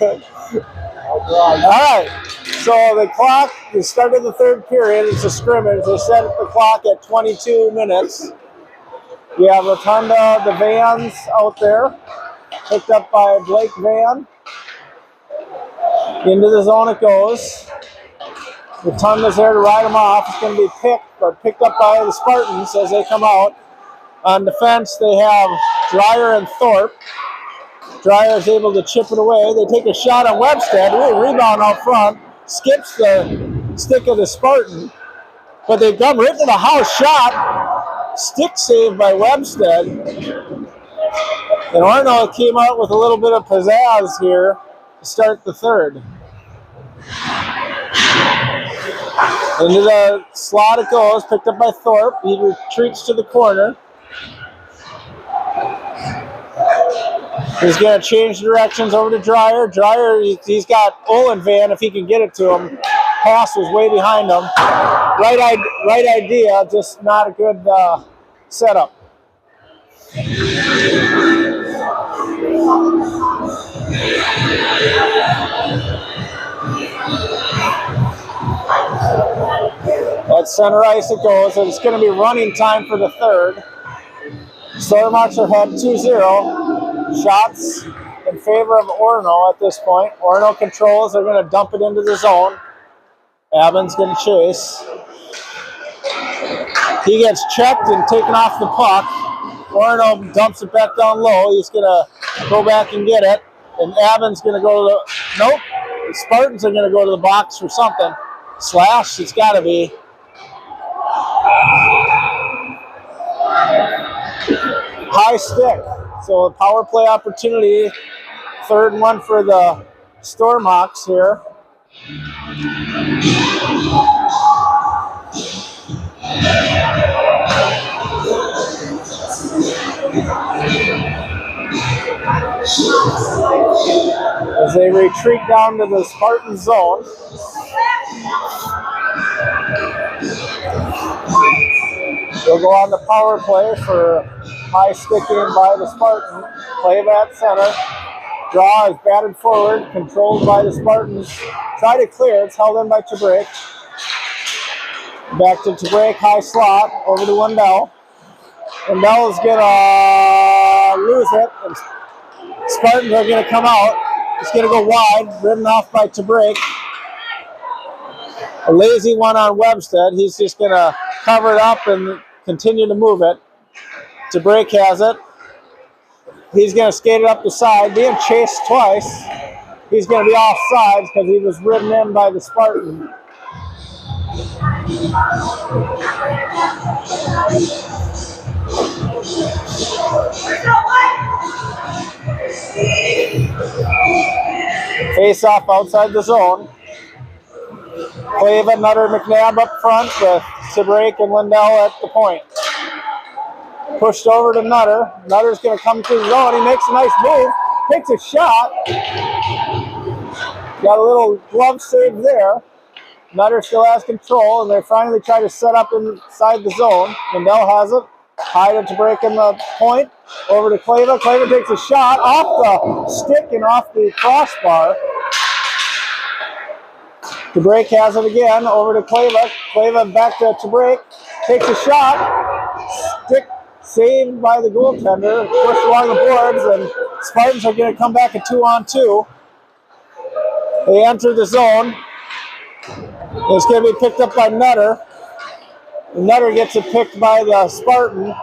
All right. So the clock, the start of the third period, it's a scrimmage. They set the clock at 22 minutes. We have Rotunda, the Vans out there, picked up by Blake Van. Into the zone it goes. Rotunda's there to ride them off. It's going to be picked up by the Spartans as they come out. On defense, they have Dreyer and Thorpe. Dreyer is able to chip it away. They take a shot on Webstead. Ooh, rebound out front. Skips the stick of the Spartan. But they come right to the house shot. Stick save by Webstead. And Orono came out with a little bit of pizzazz here to start the third. Into the slot it goes, picked up by Thorpe. He retreats to the corner. He's going to change directions over to Dreyer. Dreyer, he's got Olin Van if he can get it to him. Pass was way behind him. Right idea, just not a good setup. At center ice it goes, and it's going to be running time for the third. Stormhawks are ahead 2-0. Shots in favor of Orono at this point. Orono controls, they're going to dump it into the zone. Abin's going to chase. He gets checked and taken off the puck. Orono dumps it back down low. He's going to go back and get it. And Abin's going to go to the... Nope. The Spartans are going to go to the box for something. Slash, it's got to be. High stick. So a power play opportunity. Third and one for the Stormhawks here. As they retreat down to the Spartan zone. They'll go on the power play for high sticking by the Spartan. Play at center. Draw is batted forward, controlled by the Spartans. Try to clear, it's held in by Tabrake. Back to Tabrake, high slot, over to Wendell. Wendell is going to lose it. And Spartans are going to come out. It's going to go wide, ridden off by Tabrake. A lazy one on Webstead. He's just going to cover it up and continue to move it. Tabrake has it. He's going to skate it up the side, being chased twice. He's going to be offside because he was ridden in by the Spartan. Face off outside the zone. Clava, Nutter, McNabb up front with Tabrake and Lindell at the point. Pushed over to Nutter. Nutter's going to come through the zone. He makes a nice move. Takes a shot. Got a little glove save there. Nutter still has control, and they finally try to set up inside the zone. Lindell has it. High to break in the point. Over to Clava. Clava takes a shot off the stick and off the crossbar. Tabrake has it again. Over to Clava. Clava back to Tabrake. Takes a shot. Stick saved by the goaltender. Pushed along the boards, and Spartans are going to come back a 2-on-2. They enter the zone. It's going to be picked up by Nutter. Nutter gets it picked by the Spartan.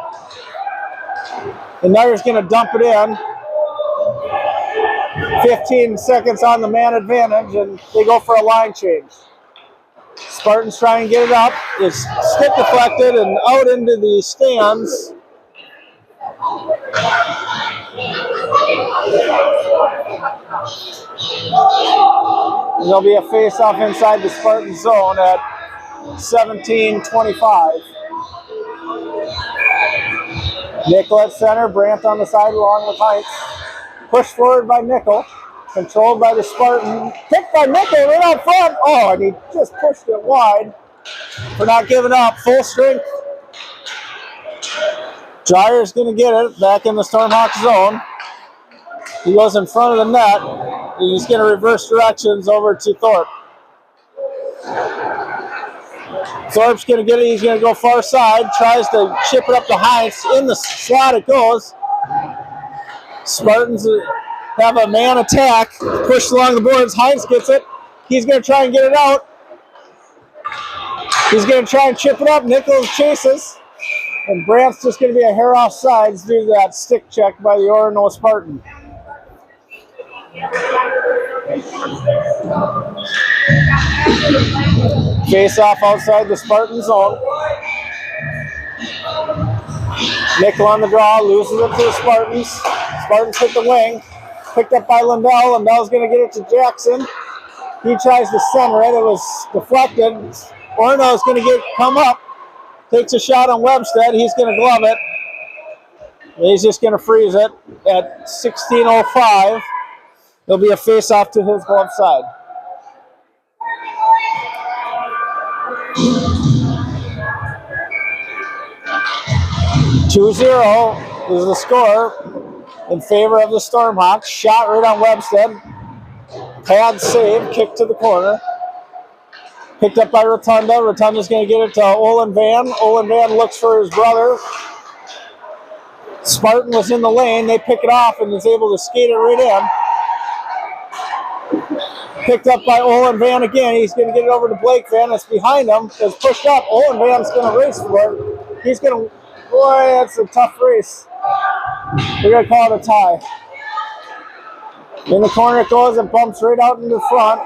And Nutter's going to dump it in. 15 seconds on the man advantage, and they go for a line change. Spartans try and get it up. It's stick deflected and out into the stands. There'll be a face-off inside the Spartan zone at 17:25. Nickel at center, Brandt on the side along with Heights. Pushed forward by Nickel, controlled by the Spartan. Picked by Nickel right out front. Oh, and he just pushed it wide for not giving up. Full strength. Dreyer's going to get it back in the Stormhawk zone. He goes in front of the net. He's going to reverse directions over to Thorpe. Thorpe's going to get it. He's going to go far side. Tries to chip it up to Heinz. In the slot it goes. Spartans have a man attack. Pushed along the boards. Heinz gets it. He's going to try and get it out. He's going to try and chip it up. Nichols chases. And Brandt's just going to be a hair off sides due to that stick check by the Orono Spartan. Face off outside the Spartan zone. Nickel on the draw, loses it to the Spartans. Spartans hit the wing. Picked up by Lindell. Lindell's going to get it to Jackson. He tries to center it. It was deflected. Orono's going to come up. Takes a shot on Webstead. He's going to glove it. He's just going to freeze it at 16:05. There'll be a face-off to his glove side. (2-0) is the score in favor of the Stormhawks. Shot right on Webstead. Pad save, kick to the corner. Picked up by Rotunda. Rotunda's going to get it to Olin Van. Olin Van looks for his brother. Spartan was in the lane. They pick it off and is able to skate it right in. Picked up by Olin Van again. He's going to get it over to Blake Van. It's behind him. It's pushed up. Olin Van's going to race for it. He's going to... Boy, that's a tough race. We're going to call it a tie. In the corner it goes and bumps right out into the front.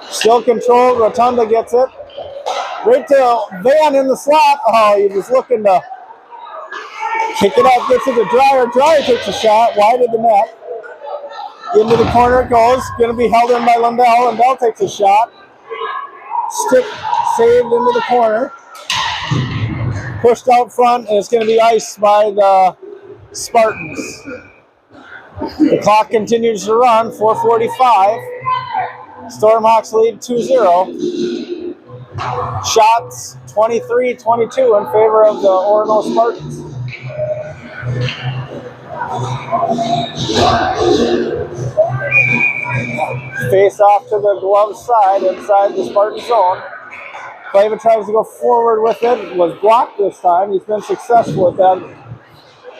Still controlled. Rotunda gets it. Right to Van in the slot. Oh, he was looking to kick it up. Gets it to Dreyer. Dreyer takes a shot. Wide of the net. Into the corner it goes. Going to be held in by Lindell. Lindell takes a shot. Stick saved into the corner. Pushed out front, and it's going to be iced by the Spartans. The clock continues to run. 4:45. Stormhawks lead 2-0. Shots 23-22 in favor of the Orono Spartans. Face off to the glove side inside the Spartan zone. Clava tries to go forward with it. Was blocked this time. He's been successful with that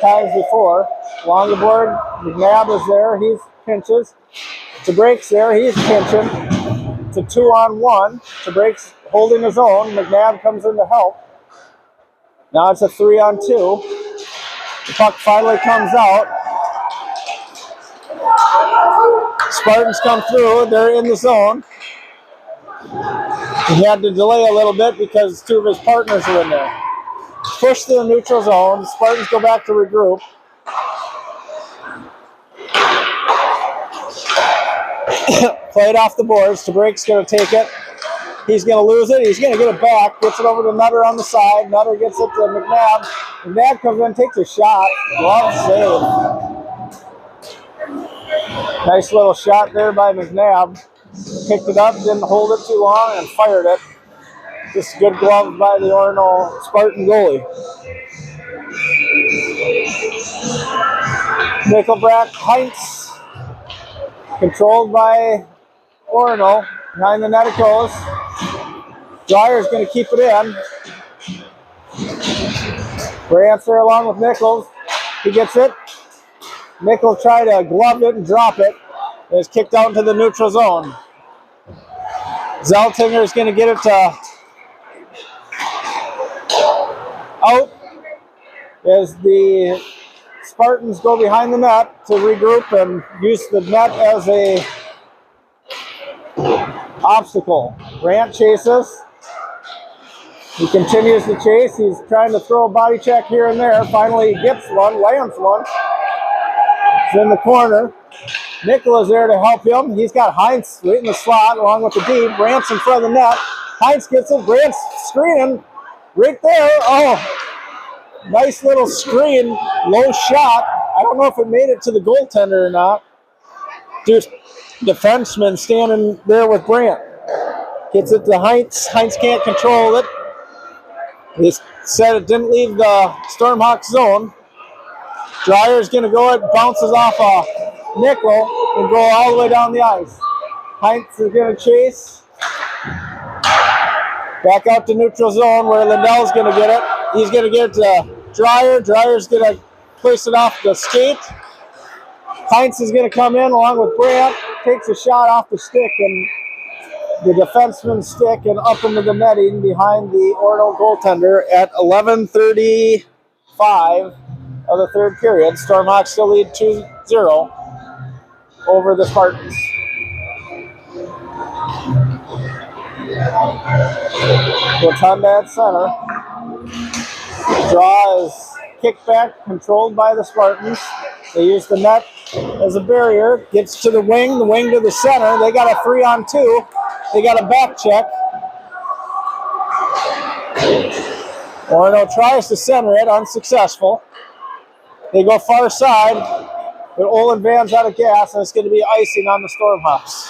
times before. Along the board, McNabb is there. He pinches. To breaks there. He's pinching. To 2-on-1. To breaks holding his own. McNabb comes in to help. Now it's a 3-on-2. The puck finally comes out. Spartans come through. They're in the zone. He had to delay a little bit because two of his partners are in there. Push to the neutral zone. Spartans go back to regroup. Played off the boards. Tabrake's going to take it. He's going to lose it. He's going to get it back. Gets it over to Nutter on the side. Nutter gets it to McNabb. McNabb comes in, takes a shot. Glove save. Nice little shot there by McNabb. Picked it up, didn't hold it too long, and fired it. Just good glove by the Orono Spartan goalie. Nickelback Heinz, controlled by Orono. Behind the net it goes. Dryer's going to keep it in. Brandt's there along with Nichols. He gets it. Nichols tried to glove it and drop it. It's kicked out into the neutral zone. Zeltinger is going to get it to out as the Spartans go behind the net to regroup and use the net as a obstacle. Brandt chases. He continues to chase. He's trying to throw a body check here and there. Finally he gets one, lands one. It's in the corner. Nickel is there to help him. He's got Heinz right in the slot along with the D. Brandt's in front of the net. Heinz gets it. Brandt's screening right there. Oh, nice little screen. Low shot. I don't know if it made it to the goaltender or not. There's defenseman standing there with Brandt. Gets it to Heinz. Heinz can't control it. They said it didn't leave the Stormhawks zone. Dryer's going to go. It bounces off a Nickel and go all the way down the ice. Heinz is going to chase. Back out to neutral zone where Lindell's going to get it. He's going to get it to Dreyer. Dreyer's going to place it off the skate. Heinz is going to come in along with Brandt. Takes a shot off the stick and the defenseman's stick and up into the netting behind the Orono goaltender at 11:35 of the third period. Stormhawks still lead 2-0 over the Spartans. Rotunda at center. Draw is kicked back, controlled by the Spartans. They use the net as a barrier. Gets to the wing to the center. They got a 3-on-2. They got a back check. Orono tries to center it, unsuccessful. They go far side, but Olin Van's out of gas, and it's going to be icing on the Stormhawks.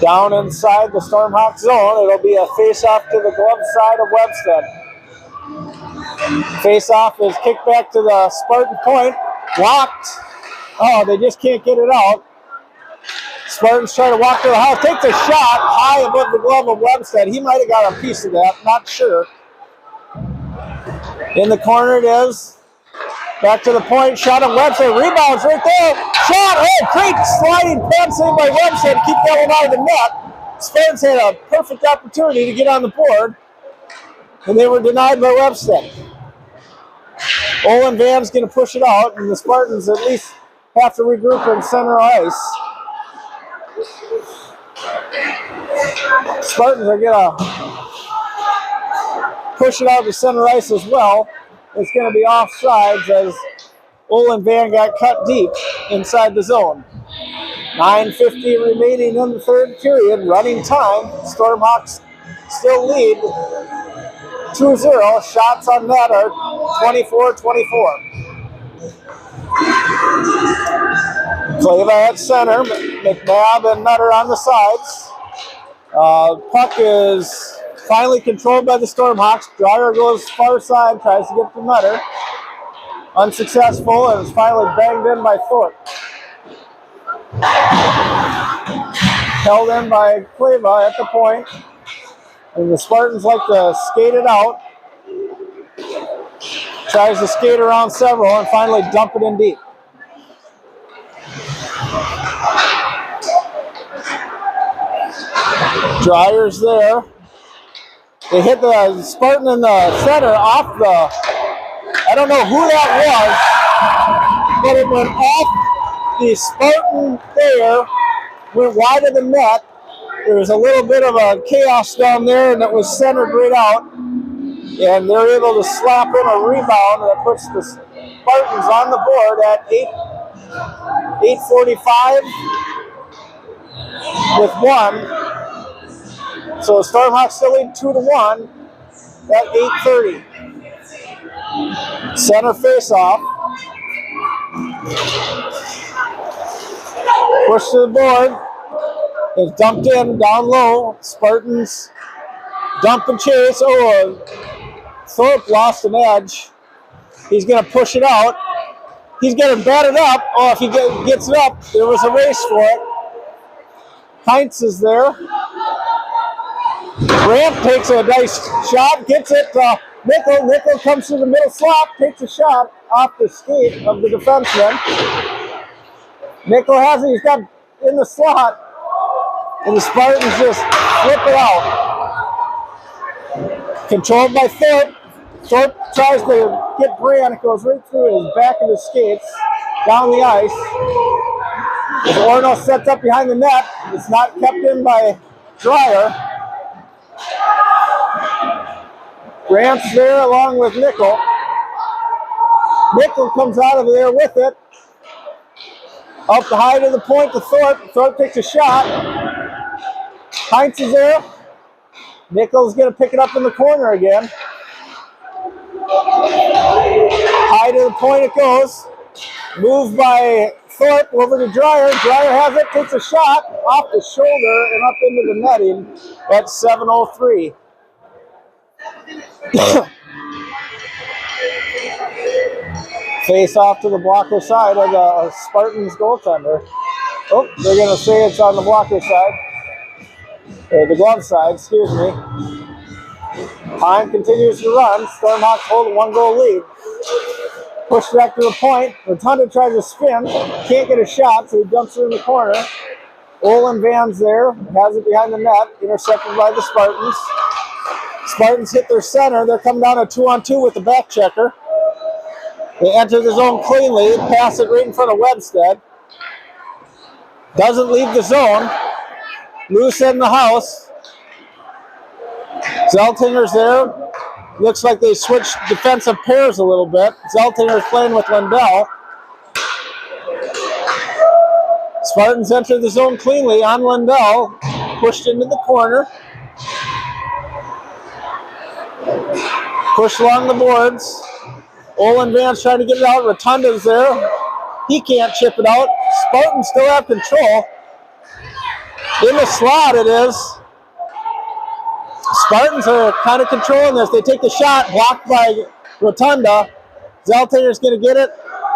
Down inside the Stormhawk zone, it'll be a face-off to the glove side of Webstead. Face-off is kicked back to the Spartan point. Blocked. Oh, they just can't get it out. Spartans try to walk to the house. Takes a shot high above the glove of Webstead. He might have got a piece of that. Not sure. In the corner it is. Back to the point. Shot of Webstead. Rebounds right there. Shot. Oh, great sliding pad save by Webstead to keep that one out of the net. Spartans had a perfect opportunity to get on the board, and they were denied by Webstead. Olin Van's going to push it out, and the Spartans at least have to regroup in center ice. Spartans are going to push it out to center ice as well. It's going to be offsides as Olin Van got cut deep inside the zone. 9:50 remaining in the third period. Running time. Stormhawks still lead 2-0. Shots on net are 24-24. Kleva at center. McNabb and Nutter on the sides. Puck is finally controlled by the Stormhawks. Dreyer goes far side, tries to get to Nutter. Unsuccessful, and is finally banged in by Thorpe. Held in by Kleva at the point. And the Spartans like to skate it out. Tries to skate around several and finally dump it in deep. Dryer's there. They hit the Spartan in the center off the, I don't know who that was, but it went off the Spartan there, went wide of the net. There was a little bit of a chaos down there, and it was centered right out. And they're able to slap in a rebound that puts the Spartans on the board at 8:45 with 1. So Stormhawks still lead 2-1 at 8:30. Center face-off. Push to the board. It's dumped in down low. Spartans dump and chase. Oh, Thorpe lost an edge. He's going to push it out. He's going to bat it up. Oh, if he gets it up, there was a race for it. Heinz is there. Brandt takes a nice shot, gets it to Nickel. Nickel comes to the middle slot, takes a shot off the skate of the defenseman. Nickel has it. He's got in the slot. And the Spartans just flip it out. Controlled by Thorpe. Thorpe tries to get Brandt. It goes right through his back of his skates, down the ice. As Orono sets up behind the net, it's not kept in by Dreyer. Brandt's there along with Nickel. Nickel comes out of there with it. Up the high to the point to Thorpe. Thorpe takes a shot. Heinz is there. Nickel's going to pick it up in the corner again. High to the point it goes. Moved by Thorpe over to Dreyer. Dreyer has it, takes a shot off the shoulder and up into the netting at 7:03. Face off to the blocker side of the Spartans goaltender. Oh, they're going to say it's on the blocker side. Or the glove side, excuse me. Time continues to run. Stormhawks hold a 1-goal lead. Pushed back to the point. Rotunda tries to spin. Can't get a shot, so he dumps it in the corner. Olin Van's there. Has it behind the net. Intercepted by the Spartans. Spartans hit their center. They're coming down a 2-on-2 with the back checker. They enter the zone cleanly. Pass it right in front of Webstead. Doesn't leave the zone. Loose in the house. Zeltinger's there. Looks like they switched defensive pairs a little bit. Zeltinger's playing with Lindell. Spartans enter the zone cleanly on Lindell. Pushed into the corner. Pushed along the boards. Olin Van's trying to get it out. Rotunda's there. He can't chip it out. Spartans still have control. In the slot it is. Spartans are kind of controlling this. They take the shot, blocked by Rotunda. Zeltinger's going to get it.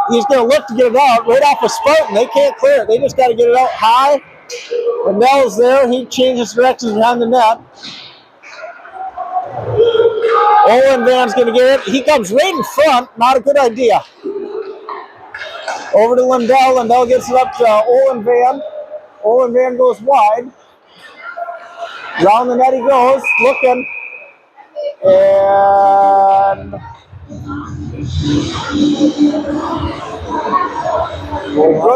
He's going to look to get it out right off of Spartan. They can't clear it. They just got to get it out high. Nell's there. He changes directions behind the net. Olin Van's going to get it. He comes right in front. Not a good idea. Over to Lindell. Lindell gets it up to Olin Van. Olin Van goes wide. Round the net he goes, looking. And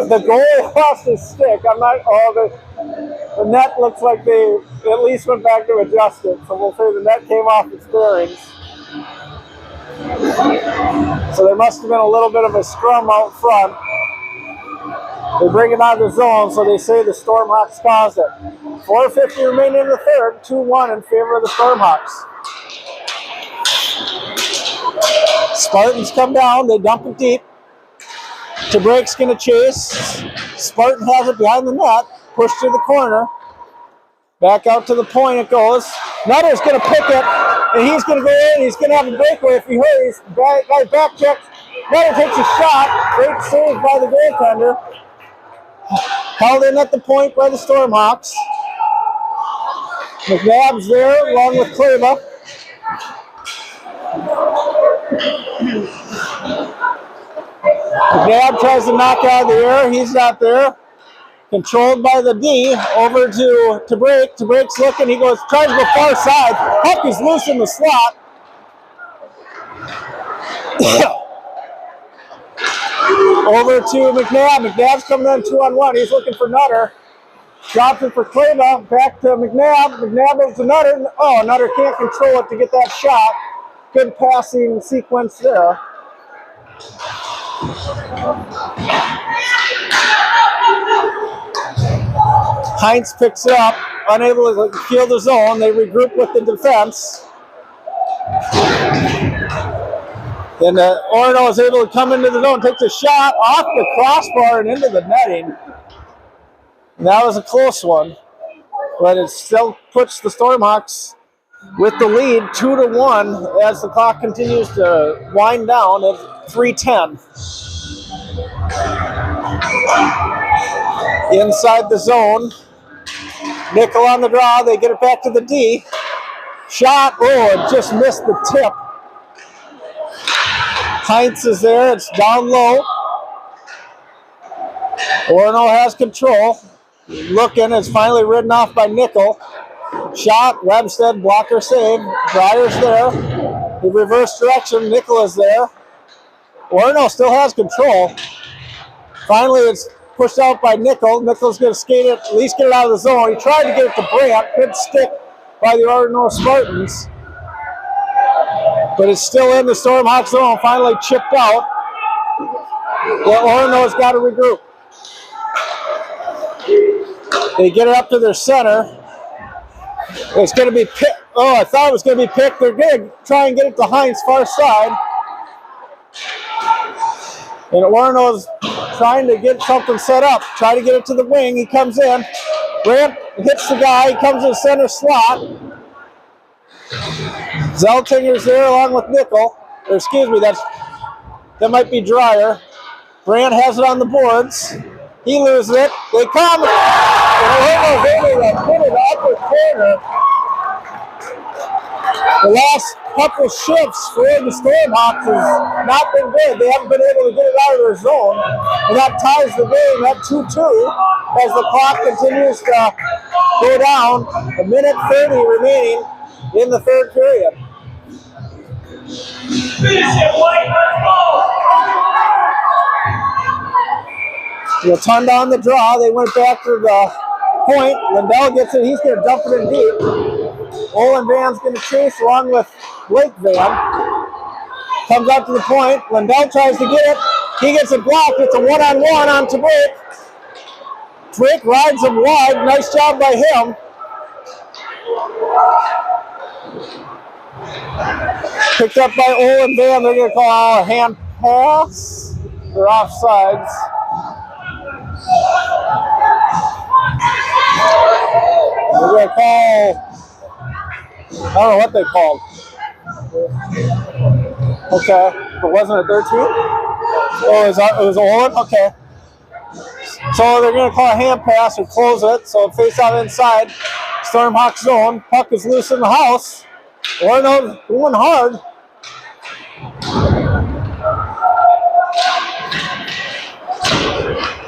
the goalie lost his stick. I'm not. Oh, the net looks like they at least went back to adjust it. So we'll say the net came off its bearings. So there must have been a little bit of a scrum out front. They bring it out of the zone, so they say the Stormhawks caused it. 4:50 remaining in the third, 2-1 in favor of the Stormhawks. Spartans come down, they dump it deep. TeBrake's going to chase. Spartan has it behind the net, pushed to the corner. Back out to the point it goes. Nutter's going to pick it, and he's going to go in. He's going to have a breakaway if he hurries. Guy back checks. Nutter takes a shot. Great save by the goaltender. Held in at the point by the Stormhawks. McNabb's there along with Kleba. McNabb tries to knock out of the air. He's not there. Controlled by the D. Over to TeBrake. TeBrake's looking. He goes, tries to go far side. Puck is loose in the slot. Over to McNabb. McNabb's coming in 2-on-1. He's looking for Nutter. Drops it for Kleba. Back to McNabb. McNabb over to Nutter. Oh, Nutter can't control it to get that shot. Good passing sequence there. Heinz picks it up. Unable to field the zone. They regroup with the defense. Then Orono is able to come into the zone, takes a shot off the crossbar and into the netting. And that was a close one, but it still puts the Stormhawks with the lead 2-1 as the clock continues to wind down at 3:10. Inside the zone, Nickel on the draw, they get it back to the D. Shot, oh, it just missed the tip. Heinz is there, it's down low. Orono has control. Looking, it's finally ridden off by Nickel. Shot, Webstead, blocker save. Dryer's there. The reverse direction, Nickel is there. Orono still has control. Finally, it's pushed out by Nickel. Nickel's going to skate it, at least get it out of the zone. He tried to get it to Brandt. Good stick by the Orono Spartans. But it's still in the Stormhawks zone, finally chipped out. Well, Orono's got to regroup. They get it up to their center. It's going to be picked. Oh, I thought it was going to be picked. They're going to try and get it to Heinz, far side. And Orono's trying to get something set up. Try to get it to the wing. He comes in. Grant hits the guy. He comes to the center slot. Zeltinger's there along with Nickel. Or excuse me, that might be Dreyer. Grant has it on the boards. He loses it. They come. Orono's able to put it up the corner. The last couple shifts for the Stormhawks has not been good. They haven't been able to get it out of their zone. And that ties the game at 2-2 as the clock continues to go down. 1:30 remaining in the third period. Finish it, White. Let's go. They'll turn down the draw. They went back to the point. Lindell gets it. He's going to dump it in deep. Olin Van's going to chase along with Blake Van. Comes out to the point. Lindell tries to get it. He gets it blocked. It's a one-on-one on to Blake. Drake rides him wide. Nice job by him. Picked up by Olin Van. They're going to call a hand pass. They're offsides. They're going to call, I don't know what they called. Okay, but wasn't it 13? Oh, it was Olin? Okay. So they're going to call a hand pass or close it. So face out inside. Stormhawk zone. Puck is loose in the house. Orono going hard.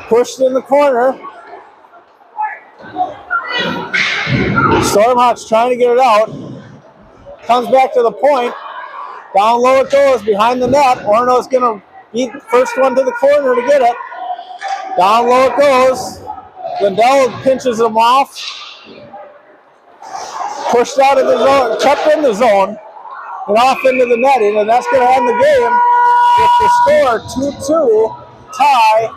Pushed in the corner. Stormhawks trying to get it out. Comes back to the point. Down low it goes behind the net. Orono's going to beat the first one to the corner to get it. Down low it goes. Lindell pinches him off. Pushed out of the zone, kept in the zone, and off into the netting, and that's going to end the game with the score 2-2 tie.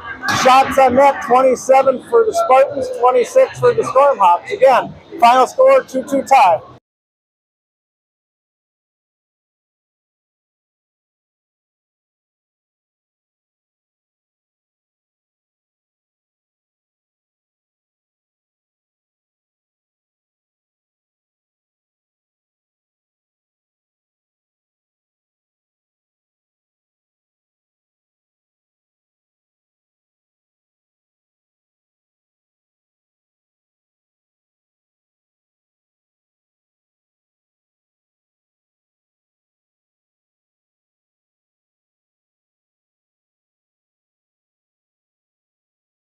Shots on net 27 for the Spartans, 26 for the Stormhawks. Again, final score 2-2 tie.